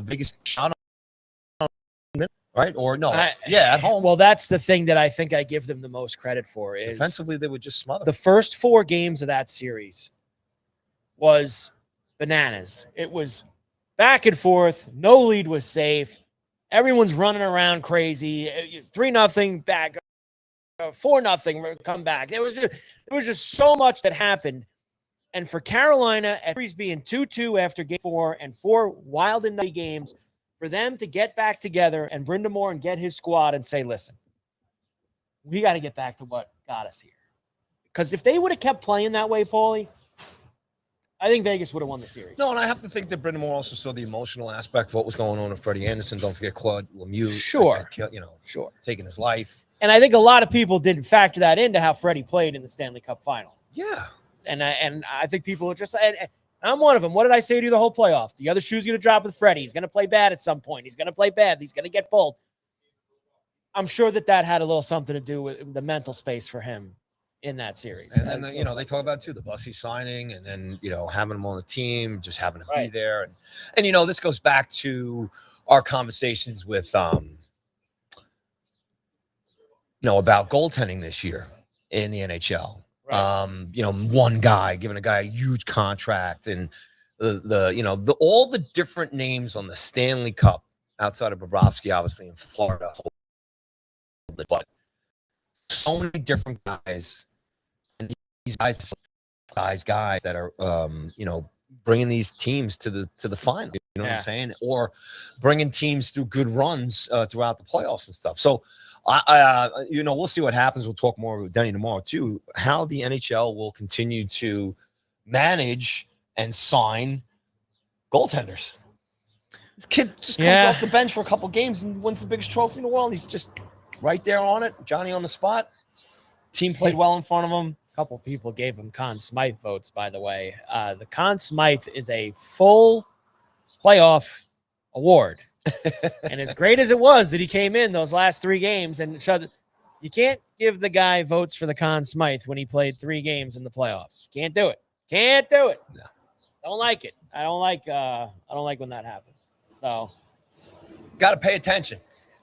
Vegas shot on, right? Or no? At home. Well, that's the thing that I think I give them the most credit for is defensively they would just smother. The first 4 games of that series was bananas. It was back and forth. No lead was safe. Everyone's running around crazy. 3-0 back, 4-0 come back. There was just so much that happened. And for Carolina, at series being 2-2 after game 4 and 4 wild and nutty games, for them to get back together and Brindamore and get his squad and say, listen, we got to get back to what got us here. Because if they would have kept playing that way, Paulie, I think Vegas would have won the series. No, and I have to think that Brindamore also saw the emotional aspect of what was going on with Freddie Anderson. Don't forget Claude Lemieux. Sure. Sure. Taking his life. And I think a lot of people didn't factor that into how Freddie played in the Stanley Cup final. Yeah. And I think people are just – and I'm one of them. What did I say to you the whole playoff? The other shoe's going to drop with Freddie. He's going to play bad at some point. He's going to play bad. He's going to get pulled. I'm sure that had a little something to do with the mental space for him in that series. And then, they talk about, too, the Bussy signing and then, having him on the team, just having to be there. And this goes back to our conversations with, about goaltending this year in the NHL. Right. One guy giving a guy a huge contract and all the different names on the Stanley Cup outside of Bobrovsky, obviously in Florida, but so many different guys, and these guys that are bringing these teams to the final. You know what I'm saying? Or bringing teams through good runs throughout the playoffs and stuff. So. We'll see what happens. We'll talk more with Denny tomorrow too. How the NHL will continue to manage and sign goaltenders. This kid just comes off the bench for a couple games and wins the biggest trophy in the world. He's just right there on it. Johnny on the spot. Team played well in front of him. A couple people gave him Conn Smythe votes, by the way. The Conn Smythe is a full playoff award. And as great as it was that he came in those last 3 games and you can't give the guy votes for the Conn Smythe when he played 3 games in the playoffs. Can't do it. No. Don't like it. I don't like when that happens. So got to pay attention.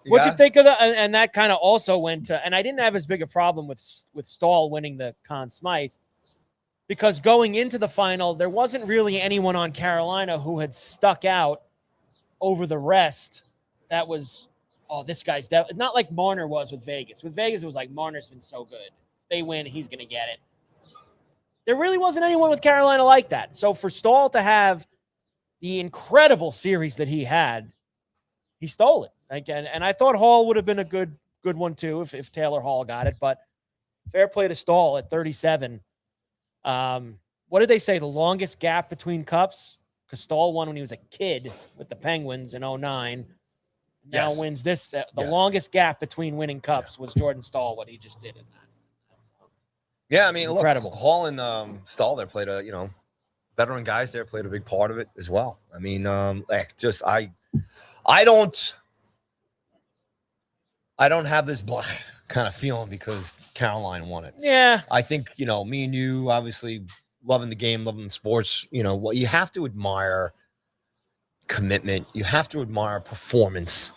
What'd you think of that? And that kind of also went to, and I didn't have as big a problem with Stahl winning the Conn Smythe because going into the final, there wasn't really anyone on Carolina who had stuck out over the rest. That was, this guy's not like Marner was with Vegas. With Vegas, it was like Marner's been so good. If they win, he's going to get it. There really wasn't anyone with Carolina like that. So for Stahl to have the incredible series that he had, he stole it. And I thought Hall would have been a good one too if Taylor Hall got it. But fair play to Stahl at 37. What did they say? The longest gap between cups? Because Stahl won when he was a kid with the Penguins in 2009. Now wins this. The longest gap between winning cups was Jordan Stahl, what he just did in that. Yeah, I mean, incredible. Look, Hall and Stahl there played veteran guys there played a big part of it as well. I mean, I don't have this kind of feeling because Carolina won it. Yeah. I think, me and you obviously loving the game, loving the sports, you have to admire commitment. You have to admire performance.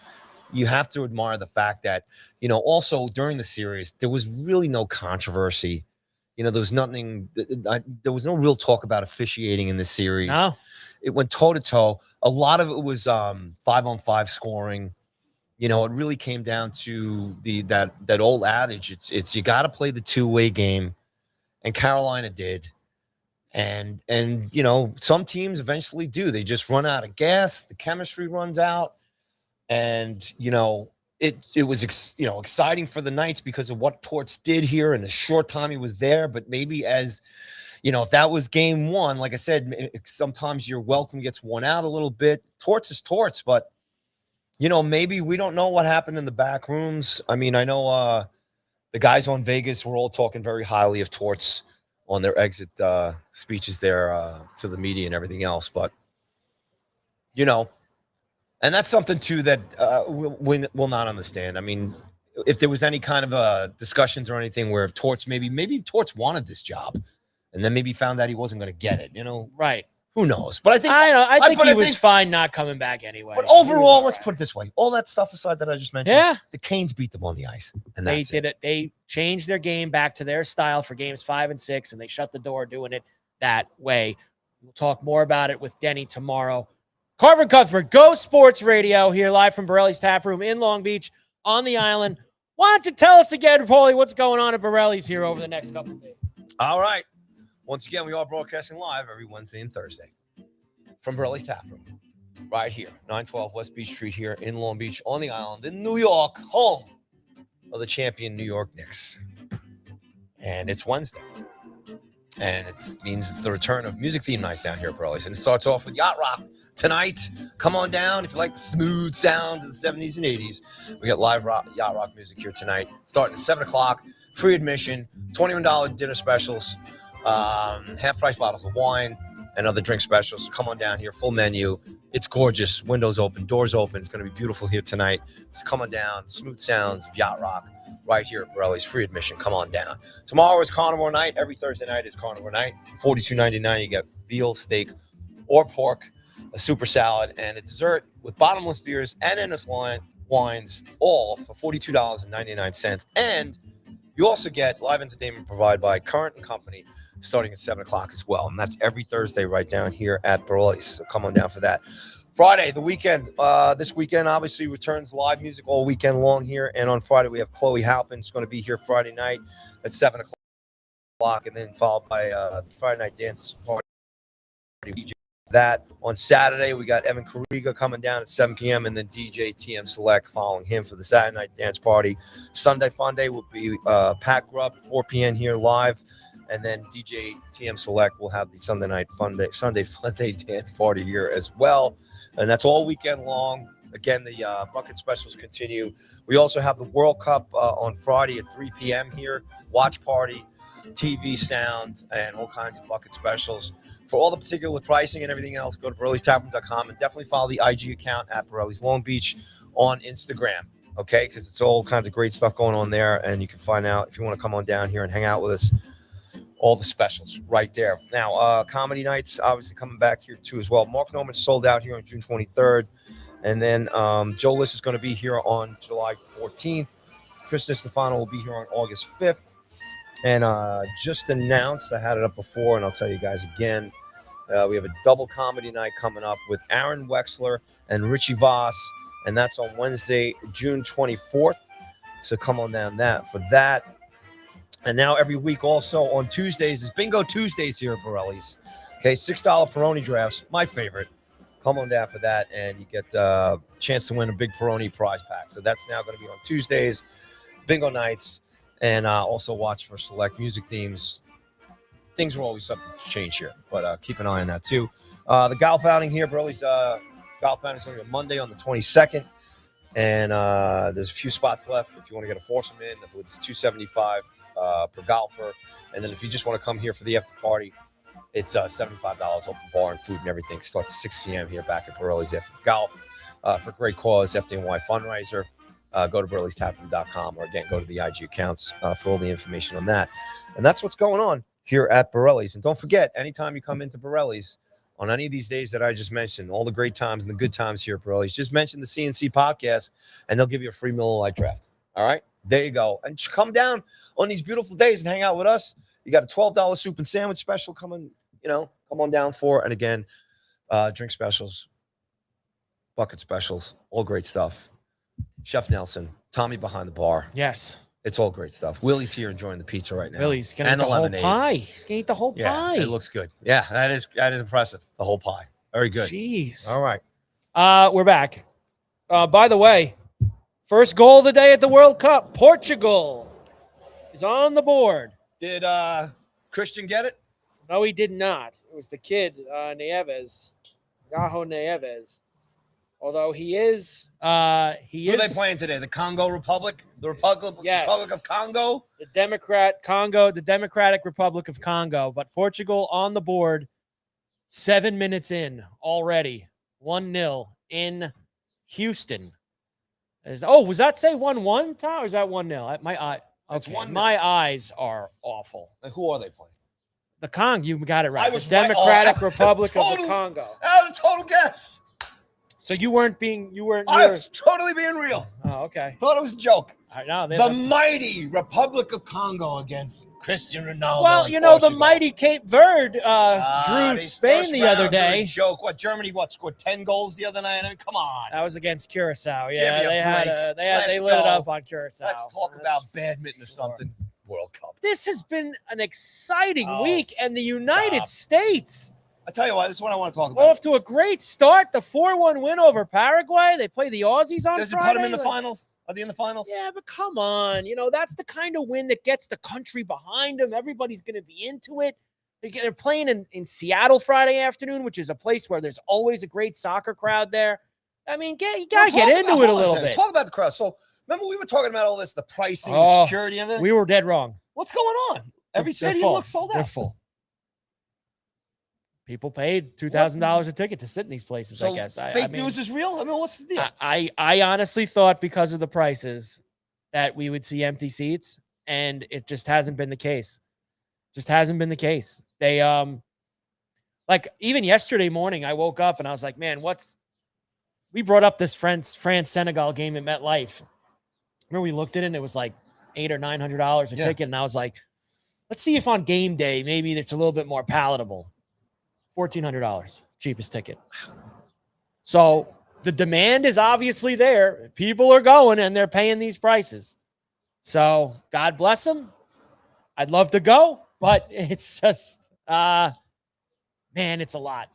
You have to admire the fact that, also during the series, there was really no controversy. There was nothing, there was no real talk about officiating in this series. No. It went toe to toe. A lot of it was 5-on-5 scoring. You know, it really came down to that old adage. It's you got to play the two-way game, and Carolina did. And you know, some teams eventually do. They just run out of gas. The chemistry runs out, and you know, it was exciting for the Knights because of what Torts did here in the short time he was there. But maybe as you know, if that was game one, like I said, sometimes your welcome gets worn out a little bit. Torts is Torts, but you know, maybe we don't know what happened in the back rooms. I mean, I know the guys on Vegas were all talking very highly of Torts on their exit speeches there to the media and everything else. But, you know, and that's something, too, that we'll not understand. I mean, if there was any kind of discussions or anything where if Torts maybe Torts wanted this job and then maybe found out he wasn't going to get it, you know. Right. Who knows? But I think he was fine not coming back anyway. But overall, let's put it this way. All that stuff aside that I just mentioned, yeah, the Canes beat them on the ice. And they did it. They changed their game back to their style for games 5 and 6, and they shut the door doing it that way. We'll talk more about it with Denny tomorrow. Carver and Cuthbert, Go Sports Radio here live from Borrelli's Taproom in Long Beach on the island. Why don't you tell us again, Paulie, what's going on at Borrelli's here over the next couple of days? All right. Once again, we are broadcasting live every Wednesday and Thursday from Borrelli's Taproom, right here, 912 West Beach Street here in Long Beach on the island in New York, home of the champion New York Knicks. And it's Wednesday. And it means it's the return of music theme nights down here at Borrelli's. And it starts off with Yacht Rock tonight. Come on down if you like the smooth sounds of the 70s and 80s. We got live Yacht Rock music here tonight, starting at 7 o'clock, free admission, $21 dinner specials, half-price bottles of wine, and other drink specials. So come on down here, full menu. It's gorgeous. Windows open, doors open. It's going to be beautiful here tonight. So come on down. Smooth sounds of Yacht Rock right here at Borrelli's. Free admission. Come on down. Tomorrow is carnivore night. Every Thursday night is carnivore night. For $42.99, you get veal, steak, or pork, a super salad, and a dessert with bottomless beers and endless wines, all for $42.99. And you also get live entertainment provided by Current and Company, starting at 7 o'clock as well. And that's every Thursday right down here at Borrelli's. So come on down for that. Friday, the weekend. This weekend, obviously, returns live music all weekend long here. And on Friday, we have Chloe Halpin. It's going to be here Friday night at 7 o'clock. And then followed by Friday night dance party. That on Saturday, we got Evan Kariga coming down at 7 p.m. and then DJ TM Select following him for the Saturday night dance party. Sunday Fun Day will be Pat Grubb at 4 p.m. here live. And then DJ TM Select will have the Sunday Fun Day dance party here as well. And that's all weekend long. Again, the bucket specials continue. We also have the World Cup on Friday at 3 p.m. here. Watch party, TV, sound, and all kinds of bucket specials. For all the particular pricing and everything else, go to Borrelli'sTaproom.com and definitely follow the IG account at Borrelli's Long Beach on Instagram. Okay, because it's all kinds of great stuff going on there. And you can find out if you want to come on down here and hang out with us. All the specials right there. Now, comedy nights obviously coming back here too as well. Mark Norman sold out here on June 23rd. And then Joe List is going to be here on July 14th. Chris Stefano will be here on August 5th. And just announced, I had it up before, and I'll tell you guys again, we have a double comedy night coming up with Aaron Wexler and Richie Voss. And that's on Wednesday, June 24th. So come on down for that. And now every week also on Tuesdays is Bingo Tuesdays here at Borrelli's. Okay, $6 Peroni drafts, my favorite. Come on down for that, and you get a chance to win a big Peroni prize pack. So that's now going to be on Tuesdays, Bingo nights, and also watch for select music themes. Things are always subject to change here, but keep an eye on that too. The golf outing here, Borrelli's golf outing is going to be Monday on the 22nd. And there's a few spots left if you want to get a foursome in. I believe it's $275 per golfer. And then if you just want to come here for the after party, it's $75 open bar and food and everything. Starts at 6 p.m. here back at Borrelli's after golf for great cause, FDNY fundraiser. Go to Borrelli'sTaproom.com or again, go to the IG accounts for all the information on that. And that's what's going on here at Borrelli's. And don't forget, anytime you come into Borrelli's on any of these days that I just mentioned, all the great times and the good times here at Borrelli's, just mention the CNC podcast and they'll give you a free Miller Lite draft. All right? There you go. And come down on these beautiful days and hang out with us. You got a $12 soup and sandwich special coming, come on down for. And again, Drink specials, bucket specials, all great stuff. Chef Nelson, Tommy behind the bar. Yes. It's all great stuff. Willie's here enjoying the pizza right now. Willie's gonna eat the whole pie. He's gonna eat the whole pie. It looks good. Yeah, that is impressive. The whole pie. Very good. Jeez. All right. We're back. By the way, first goal of the day at the World Cup. Portugal is on the board. Did Christian get it? No, he did not. It was the kid, Nieves. Gajo Nieves. Although he is Who are they playing today? The Congo Republic? The Republic of Congo? The Democratic Republic of Congo. But Portugal on the board 7 minutes in already. 1-0 in Houston. Was that say 1-1, Tom, or is that 1-0? My eyes are awful. And who are they playing? The Congo, you got it right. I was the Democratic right. Republic of the Congo. That was a total guess. So I was totally being real. Oh, okay. Thought it was a joke. The mighty Republic of Congo against Cristiano Ronaldo. Well, the mighty Cape Verde drew Spain the other day. Joke. Germany scored 10 goals the other night? I mean, come on. That was against Curacao. Give me a break. They lit it up on Curacao. Let's talk about badminton or something. World Cup. This has been an exciting week, and the United States. I tell you what, this is what I want to talk about. Off to a great start, the 4-1 win over Paraguay. They play the Aussies on Friday. Does it put them in the finals? Are they in the finals? Yeah, but come on. That's the kind of win that gets the country behind them. Everybody's going to be into it. They're playing in Seattle Friday afternoon, which is a place where there's always a great soccer crowd there. I mean, you got to get into it a little bit. Talk about the crowd. So, remember we were talking about all this, the pricing, the security, and everything? We were dead wrong. What's going on? Every stadium looks sold out. They're full. People paid $2,000 a ticket to sit in these places, so I guess. Fake news is real? I mean, what's the deal? I honestly thought because of the prices that we would see empty seats, and it just hasn't been the case. They, even yesterday morning, I woke up and I was like, man, we brought up this France-Senegal game at MetLife. Remember we looked at it and it was like $800 or $900 a ticket. And I was like, let's see if on game day, maybe it's a little bit more palatable. $1,400, cheapest ticket. So the demand is obviously there. People are going and they're paying these prices. So God bless them. I'd love to go, but it's just, man, it's a lot.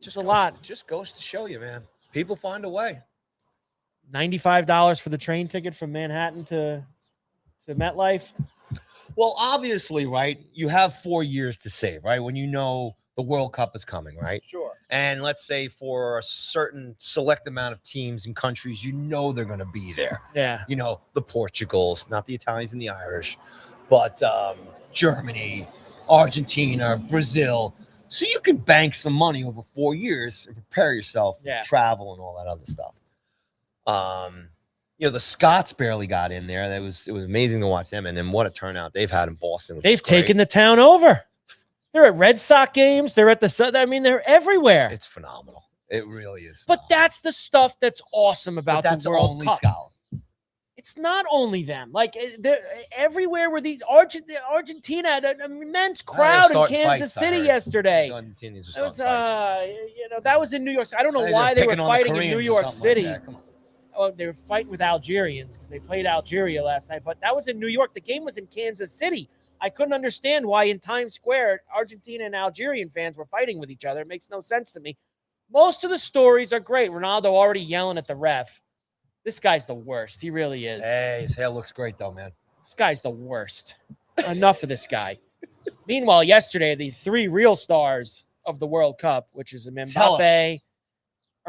Just a lot. Just goes to show you, man. People find a way. $95 for the train ticket from Manhattan to MetLife. Well, obviously, right, you have 4 years to save, right? When you know the World Cup is coming, right? Sure. And let's say for a certain select amount of teams and countries, they're going to be there. Yeah. The Portugals, not the Italians and the Irish, but Germany, Argentina, Brazil. So you can bank some money over 4 years and prepare yourself for travel and all that other stuff. The Scots barely got in there. It was amazing to watch them, and then what a turnout they've had in Boston. They've taken the town over. They're at Red Sox games. They're at they're everywhere. It's phenomenal. It really is. But that's the stuff that's awesome about the World Cup. Scholars. It's not only them. Like they're everywhere where Argentina had an immense crowd in Kansas City yesterday. It was, that was in New York. I don't know why they were fighting in New York City. They were fighting with Algerians because they played Algeria last night. But that was in New York. The game was in Kansas City. I couldn't understand why in Times Square, Argentina and Algerian fans were fighting with each other. It makes no sense to me. Most of the stories are great. Ronaldo already yelling at the ref. This guy's the worst. He really is. Hey, his hair looks great, though, man. This guy's the worst. Enough of this guy. Meanwhile, yesterday, the three real stars of the World Cup, which is Mbappe,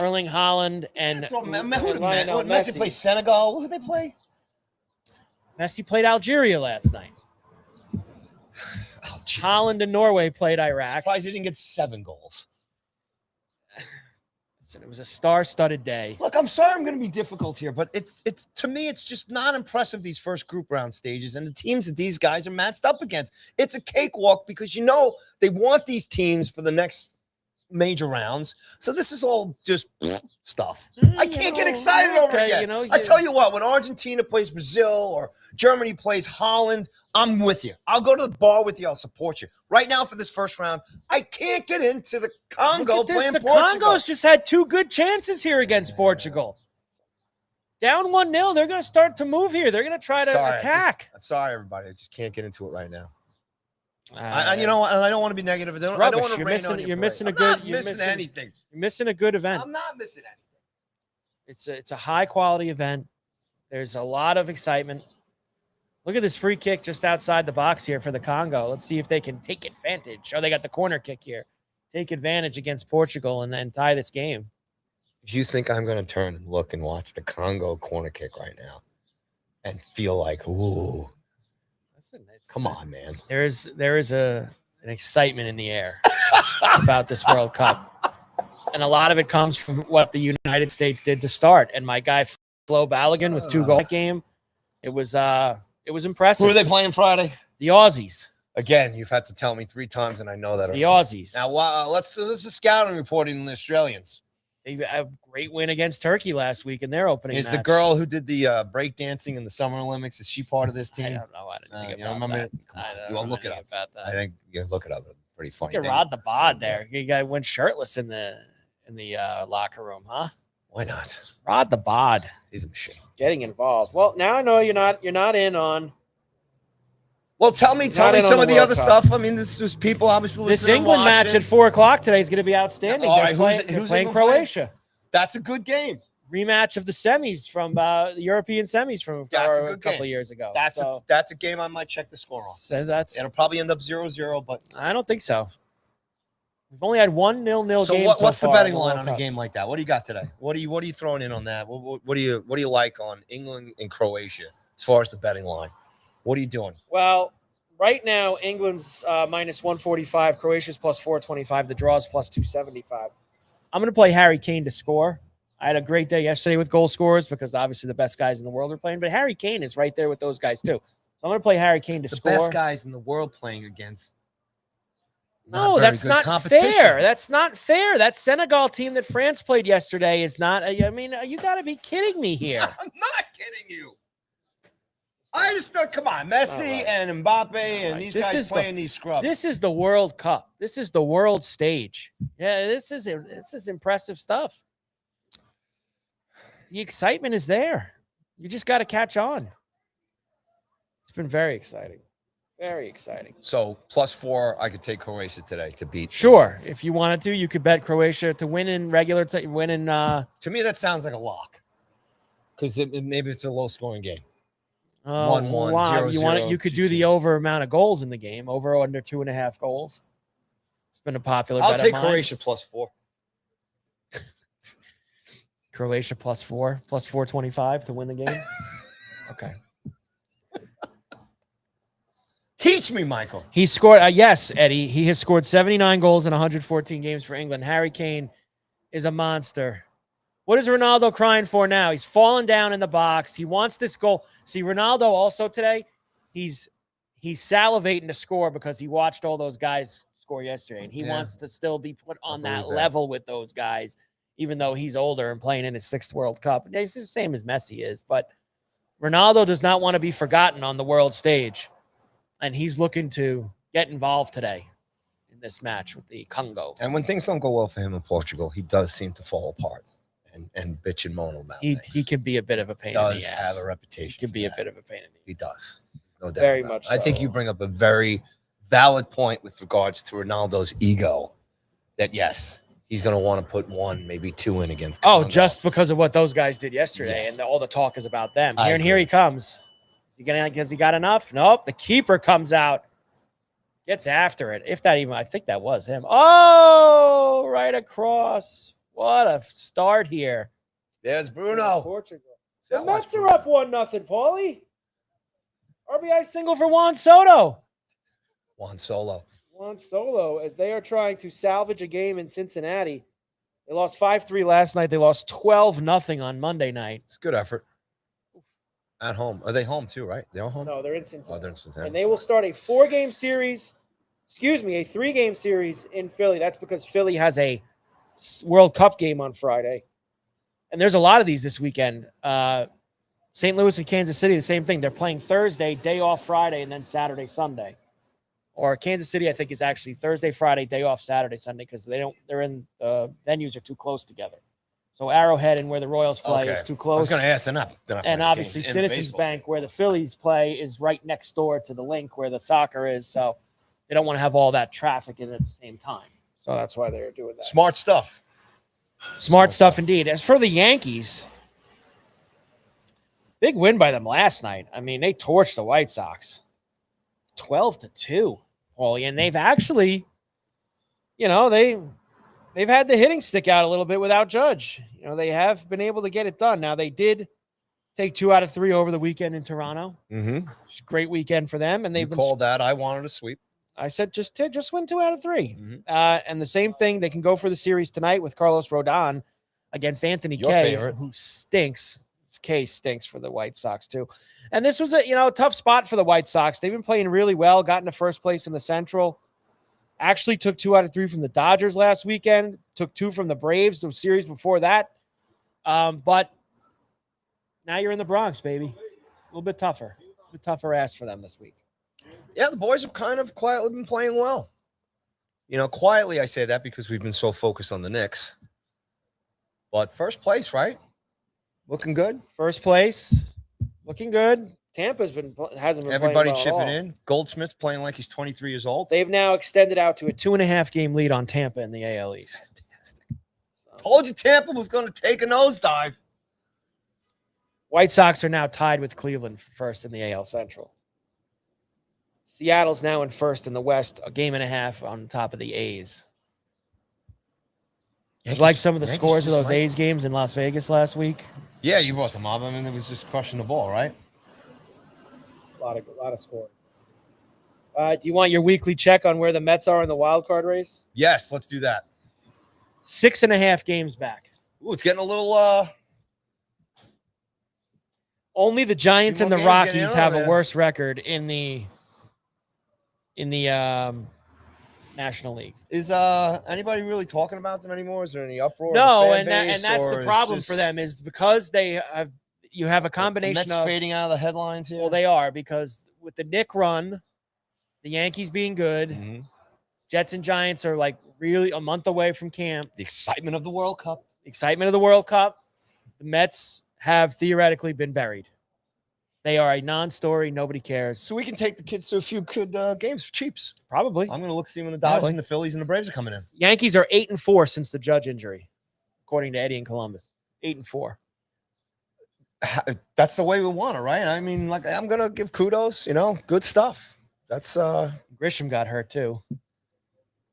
Erling Haaland, and Messi play Senegal. Who did they play? Messi played Algeria last night. Holland and Norway played Iraq. Surprised he didn't get 7 goals. Listen, it was a star-studded day. Look, I'm sorry I'm going to be difficult here, but it's to me, it's just not impressive, these first group round stages and the teams that these guys are matched up against. It's a cakewalk because they want these teams for the next major rounds. So this is all just stuff. I can't get excited over it yet. I tell you what, when Argentina plays Brazil or Germany plays Holland, I'm with you. I'll go to the bar with you. I'll support you. Right now for this first round, I can't get into the Congo playing Portugal. The Congo's just had 2 good chances here against Portugal. Down 1-0, they're going to start to move here. They're going to try to attack. Sorry, everybody. I just can't get into it right now. I don't want to be negative. I don't want to rain on you. You're missing anything. You're missing a good event. I'm not missing anything. It's a high quality event. There's a lot of excitement. Look at this free kick just outside the box here for the Congo. Let's see if they can take advantage. Oh, they got the corner kick here. Take advantage against Portugal and tie this game. If you think I'm going to turn and look and watch the Congo corner kick right now and feel like, ooh, listen, come on, man. There is an excitement in the air about this World Cup. And a lot of it comes from what the United States did to start. And my guy, Flo Balogun, with 2 goals that game, it was impressive. Who are they playing Friday? The Aussies. Again, you've had to tell me 3 times, and I know that. The Aussies. Now, let's do this scouting reporting on the Australians. They had a great win against Turkey last week in their opening match. Is the girl who did the break dancing in the Summer Olympics, is she part of this team? I don't know. I didn't think about remember that. You want to look it up. About that. I think you look it up. It's pretty funny. Look at Rod the Bod there. You guy went shirtless in the locker room, huh? Why not? Rod the Bod. He's a machine. Getting involved. Well, now I know you're not in on. Well, tell me some of the other stuff. I mean, there's people obviously listening. This England match at 4:00 today is going to be outstanding. All right, they're playing Croatia. That's a good game. Rematch of the semis from the European semis from a couple of years ago. That's a game I might check the score on. So it'll probably end up 0-0, but I don't think so. We've only had 1 0-0 so game. What's the betting line on a game like that? What do you got today? What are you throwing in on that? What do you like on England and Croatia as far as the betting line? What are you doing? Well, right now England's minus 145, Croatia's plus 425, the draw's plus 275. I'm going to play Harry Kane to score. I had a great day yesterday with goal scorers because obviously the best guys in the world are playing, but Harry Kane is right there with those guys too. So I'm going to play Harry Kane to score. The best guys in the world playing against. No, that's not fair. That's not fair. That Senegal team that France played yesterday is not. I mean, you got to be kidding me here. I'm not kidding you. I just thought, come on, Messi and Mbappe and these guys playing these scrubs. This is the World Cup. This is the world stage. Yeah, this is impressive stuff. The excitement is there. You just got to catch on. It's been very exciting. Very exciting. So +4, I could take Croatia today to beat. Sure, if you wanted to, you could bet Croatia to win in regular. To me, that sounds like a lock. Because maybe it's a low-scoring game. 1-1, 0-0. You could do the over amount of goals in the game, over or under 2.5 goals. It's been a popular. I'll take Croatia +4. Croatia +4, plus 425 to win the game. Okay. Teach me, Michael. He scored. Yes, Eddie. He has scored 79 goals in 114 games for England. Harry Kane is a monster. What is Ronaldo crying for now? He's fallen down in the box. He wants this goal. See, Ronaldo also today, he's salivating to score because he watched all those guys score yesterday, and he wants to still be put on that level with those guys, even though he's older and playing in his 6th World Cup. It's the same as Messi is, but Ronaldo does not want to be forgotten on the world stage. And he's looking to get involved today in this match with the Congo. And when things don't go well for him in Portugal, he does seem to fall apart and bitch and moan about things. He can be a bit of a pain in the ass. He does have a reputation. He can be a bit of a pain in the ass. He does. No doubt. Very much so. I think you bring up a very valid point with regards to Ronaldo's ego that, yes, he's going to want to put 1, maybe 2 in against Congo. Oh, just because of what those guys did yesterday, and all the talk is about them. Here he comes. Has he got enough? Nope. The keeper comes out, gets after it. I think that was him. Oh, right across. What a start here. There's Bruno. Portugal. The Mets are up 1-0, Paulie. RBI single for Juan Soto. Juan Solo, as they are trying to salvage a game in Cincinnati. They lost 5-3 last night. They lost 12-0 on Monday night. It's a good effort. At home. Are they home too, right? They're home? No, they're in Cincinnati. Oh, they're in Cincinnati. And they will start a 4-game series excuse me, a 3-game series in Philly. That's because Philly has a World Cup game on Friday. And there's a lot of these this weekend. St. Louis and Kansas City, the same thing. They're playing Thursday, day off Friday, and then Saturday, Sunday. Or Kansas City, I think, is actually Thursday, Friday, day off Saturday, Sunday, because venues are too close together. So Arrowhead and where the Royals play is too close. I was going to ask, they're not and obviously Citizens Bank, where the Phillies play, is right next door to the link where the soccer is. So they don't want to have all that traffic in at the same time. So that's why they're doing that. Smart stuff. Smart stuff indeed. As for the Yankees, big win by them last night. I mean, they torched the White Sox 12-2, Paulie, and they've actually, they've had the hitting stick out a little bit without Judge. They have been able to get it done. Now, they did take 2 out of 3 over the weekend in Toronto. Mm-hmm. It's a great weekend for them, and they've called that. I wanted a sweep. I said just win 2 out of 3. Mm-hmm. And the same thing, they can go for the series tonight with Carlos Rodon against Anthony Kay, who stinks. Kay stinks for the White Sox too. And this was a tough spot for the White Sox. They've been playing really well, got into first place in the Central. Actually took 2 out of 3 from the Dodgers last weekend, took 2 from the Braves, the series before that. But now you're in the Bronx, baby. A little bit tougher. A bit tougher ass for them this week. Yeah, the boys have kind of quietly been playing well. Quietly I say that because we've been so focused on the Knicks. But first place, right? Looking good. First place, looking good. Tampa's hasn't been everybody playing well chipping at all. in. Goldsmith's playing like he's 23 years old. They've now extended out to a 2.5-game lead on Tampa in the AL East. Fantastic. Told you Tampa was going to take a nosedive. White Sox are now tied with Cleveland for first in the AL Central. Seattle's now in first in the West, a 1.5 on top of the A's. Like some of the scores of those A's games in Las Vegas last week. Yeah, you brought them up. I mean, it was just crushing the ball, right? A lot of scoring. Do you want your weekly check on where the Mets are in the wild card race? Yes, let's do that. 6.5 games back. Ooh, it's getting a little. Only the Giants and the Rockies have a worse record in the National League. Is anybody really talking about them anymore? Is there any uproar? No, and that's the problem for them is because you have a combination of fading out of the headlines here. Well, they are because with the Knick run, the Yankees being good, Jets and Giants are like really a month away from camp. The excitement of the World Cup. The Mets have theoretically been buried. They are a non-story. Nobody cares. So we can take the kids to a few good games for cheaps. Probably. I'm going to look to see when the Dodgers and the Phillies and the Braves are coming in. Yankees are 8-4 since the Judge injury, according to Eddie in Columbus. 8-4. That's the way we want it, right? I mean, like I'm going to give kudos, good stuff. That's Grisham got hurt too.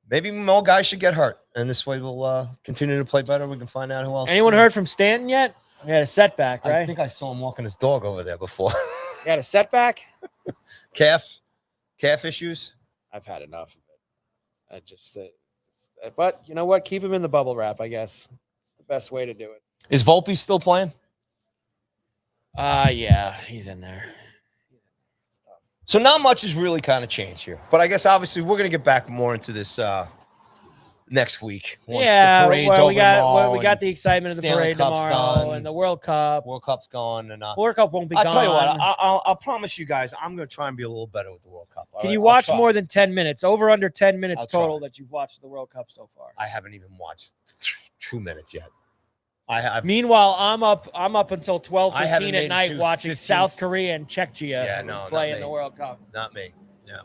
Maybe more guys should get hurt. And this way we'll continue to play better. We can find out who else. Anyone heard from Stanton yet? He had a setback, right? I think I saw him walking his dog over there before. He had a setback? Calf issues? I've had enough of it. But you know what? Keep him in the bubble wrap, I guess. It's the best way to do it. Is Volpe still playing? Yeah, he's in there. So not much has really kind of changed here. But I guess obviously we're going to get back more into this next week. Once the parade's over we got the excitement of the Stanley parade Cup's tomorrow done. and the World Cup. World Cup's gone. And World Cup won't be gone. I'll tell you what, I'll promise you guys, I'm going to try and be a little better with the World Cup. Can you watch more than 10 minutes? Over under 10 minutes total that you've watched the World Cup so far? I haven't even watched 2 minutes yet. Meanwhile, I'm up until 12:15 at night watching 15, South Korea and Czechia play in the World Cup. Not me. No.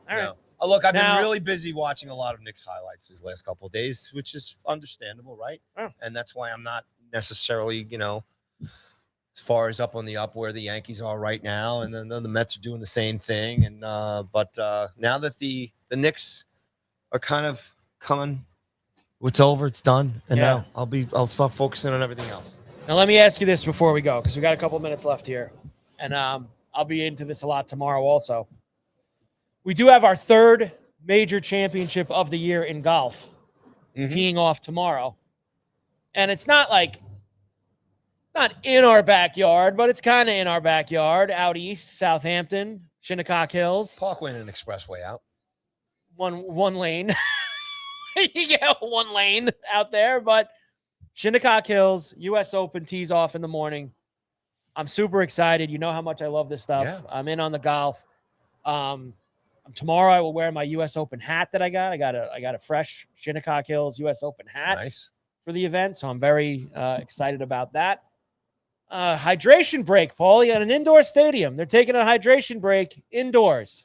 All right. Look, I've been really busy watching a lot of Knicks highlights these last couple of days, which is understandable, right? Oh. And that's why I'm not necessarily, as far as up on the up where the Yankees are right now, and then the Mets are doing the same thing. And but now that the Knicks are kind of coming, it's over, it's done, and now I'll start focusing on everything else. Now let me ask you this before we go, because we got a couple minutes left here, and I'll be into this a lot tomorrow also. We do have our third major championship of the year in golf teeing off tomorrow. And it's not in our backyard, but it's kind of in our backyard, out east, Southampton, Shinnecock Hills. Parkway and Expressway out. one lane. You get one lane out there, but Shinnecock Hills, U.S. Open tees off in the morning. I'm super excited. You know how much I love this stuff. Yeah. I'm in on the golf. Tomorrow I will wear my U.S. Open hat that I got. I got a fresh Shinnecock Hills U.S. Open hat for the event, so I'm very excited about that. Hydration break, Paulie, at an indoor stadium. They're taking a hydration break indoors.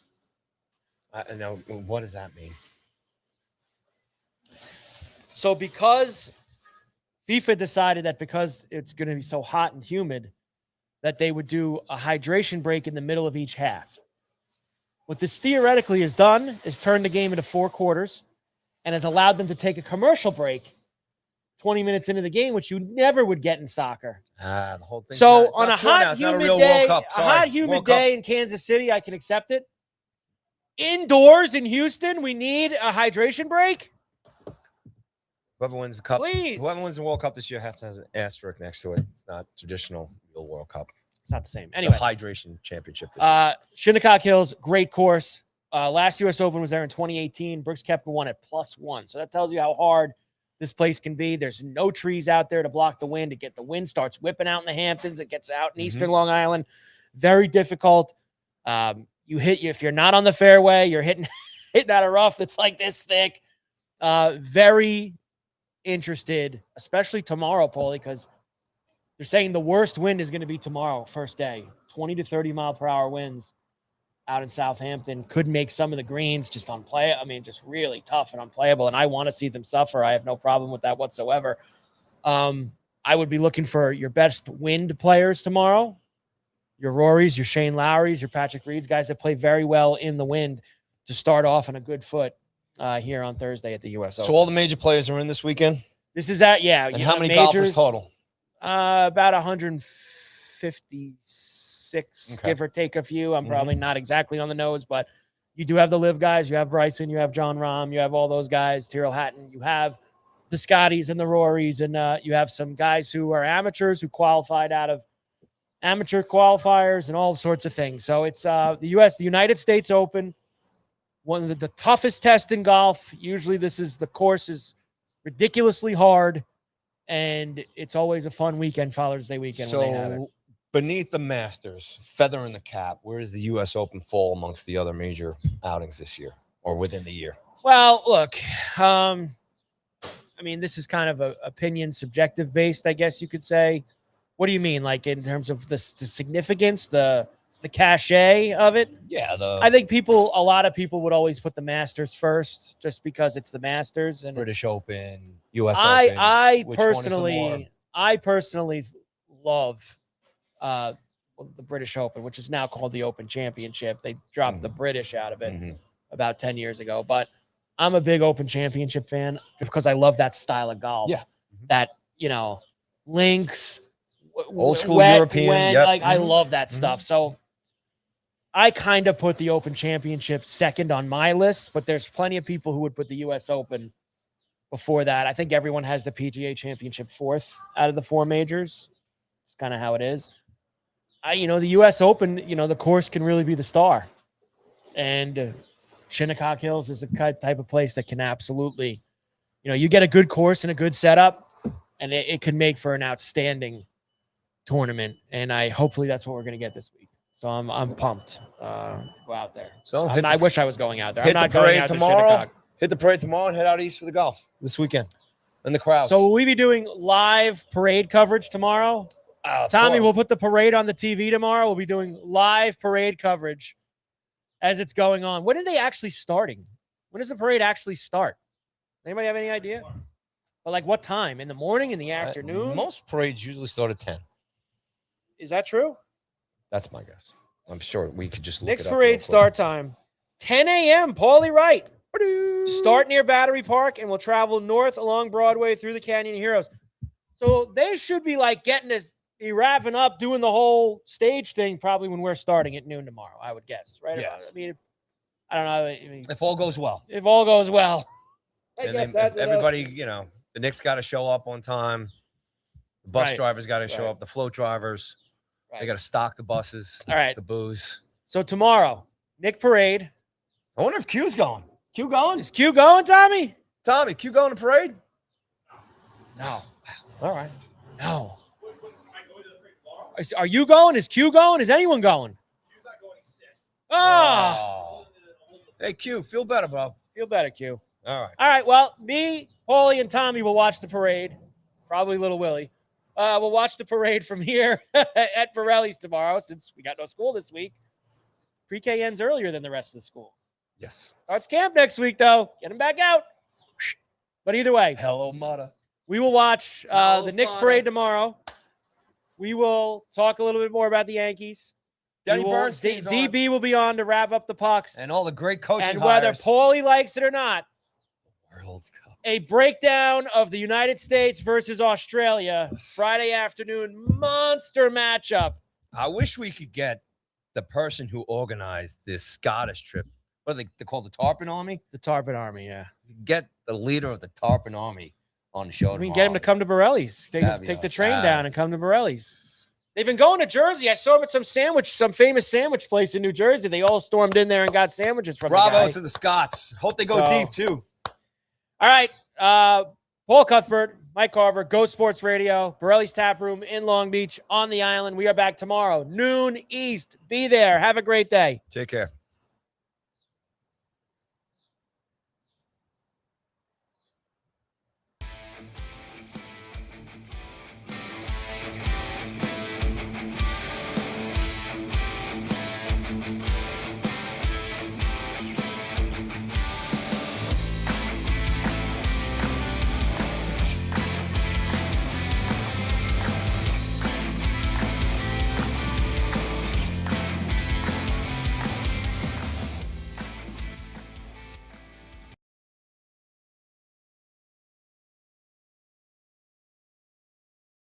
Now, what does that mean? So because FIFA decided that because it's going to be so hot and humid that they would do a hydration break in the middle of each half. What this theoretically has done is turned the game into 4 quarters and has allowed them to take a commercial break 20 minutes into the game, which you never would get in soccer. The whole thing. So on a hot, humid day in Kansas City, I can accept it. Indoors in Houston, we need a hydration break. Whoever wins the cup, please. Whoever wins the World Cup this year has to have an asterisk next to it. It's not traditional real World Cup. It's not the same. Anyway, the hydration championship. This year. Shinnecock Hills, great course. Last U.S. Open was there in 2018. Brooks Koepka won at +1. So that tells you how hard this place can be. There's no trees out there to block the wind. The wind starts whipping out in the Hamptons. It gets out in Eastern Long Island. Very difficult. If you're not on the fairway, you're hitting out a rough that's like this thick. Very interested, especially tomorrow, Paulie, because they're saying the worst wind is going to be tomorrow, first day. 20 to 30 mile per hour winds out in Southampton could make some of the greens just unplayable. I mean, just really tough and unplayable. And I want to see them suffer. I have no problem with that whatsoever. I would be looking for your best wind players tomorrow. Your Rorys, your Shane Lowrys, your Patrick Reeds, guys that play very well in the wind to start off on a good foot here on Thursday at the U.S. Open. So all the major players are in this weekend? This is at, yeah. And how many golfers total? About 156, give or take a few. I'm probably not exactly on the nose, but you do have the live guys. You have Bryson, you have John Rahm, you have all those guys, Tyrrell Hatton. You have the Scotties and the Rorys, and you have some guys who are amateurs who qualified out of amateur qualifiers and all sorts of things. So it's the United States Open, one of the toughest tests in golf. Usually the course is ridiculously hard, and it's always a fun weekend, Father's Day weekend. So when they have it. Beneath the Masters, feather in the cap, where does the U.S. Open fall amongst the other major outings this year or within the year? Well, look, I mean, this is kind of a opinion subjective based, I guess you could say. What do you mean? Like in terms of the significance, the cachet of it? Yeah. I think a lot of people would always put the Masters first just because it's the Masters and British Open, U.S. Open. I personally love the British Open, which is now called the Open Championship. They dropped the British out of it about 10 years ago, but I'm a big Open Championship fan because I love that style of golf. Yeah. That, links, old school European. I love that stuff. So I kind of put the Open Championship second on my list, but there's plenty of people who would put the U.S. Open before that. I think everyone has the PGA Championship fourth out of the 4 majors. It's kind of how it is. The U.S. Open, the course can really be the star. And Shinnecock Hills is a type of place that can absolutely, you get a good course and a good setup, and it can make for an outstanding tournament. And hopefully that's what we're going to get this week. So I'm pumped to go out there. So I wish I was going out there. Hit I'm not the parade going out tomorrow. to Shinnecock. Hit the parade tomorrow and head out east for the golf this weekend. And the crowds. So will we be doing live parade coverage tomorrow? Tommy, we'll put the parade on the TV tomorrow. We'll be doing live parade coverage as it's going on. When are they actually starting? When does the parade actually start? Anybody have any idea? Or like what time? In the morning, in the afternoon? Most parades usually start at 10. Is that true? That's my guess. I'm sure we could just look Knicks it up parade start time, 10 a.m. Paulie Wright. Start near Battery Park, and we'll travel north along Broadway through the Canyon of Heroes. So they should be like be wrapping up, doing the whole stage thing probably when we're starting at noon tomorrow, I would guess, right? Yeah. I mean, I don't know. If all goes well. If all goes well. Everybody, the Knicks got to show up on time. The bus drivers got to show up. The float drivers. They got to stock the buses. All right. The booze. So tomorrow, Nick Parade. I wonder if Q's going. Q going? Is Q going, Tommy? Tommy, Q going to parade? No. All right. No. Are you going? Is Q going? Is anyone going? Oh. Hey, Q, feel better, bro. Feel better, Q. All right. All right. Well, me, Paulie, and Tommy will watch the parade. Probably little Willie. We'll watch the parade from here at Borrelli's tomorrow since we got no school this week. Pre-K ends earlier than the rest of the schools. Yes. Starts camp next week, though. Get him back out. But either way, Hello, mother. we will watch the Knicks parade tomorrow. We will talk a little bit more about the Yankees. Denny Bernstein's on. DB will be on to wrap up the pucks. And all the great coaching And whether hires. Paulie likes it or not, World Cup. a breakdown of the United States versus Australia Friday afternoon monster matchup. I wish we could get the person who organized this Scottish trip. What are they call the Tarpon Army? The Tarpon Army, yeah. Get the leader of the Tarpon Army on the show. I mean, get him to come to Borrelli's. Take the train down and come to Borrelli's. They've been going to Jersey. I saw them at some famous sandwich place in New Jersey. They all stormed in there and got sandwiches from the guy. Bravo to the Scots. Hope they go deep, too. All right. Paul Cuthbert, Mike Carver, Go Sports Radio, Borrelli's Taproom in Long Beach on the island. We are back tomorrow, noon East. Be there. Have a great day. Take care.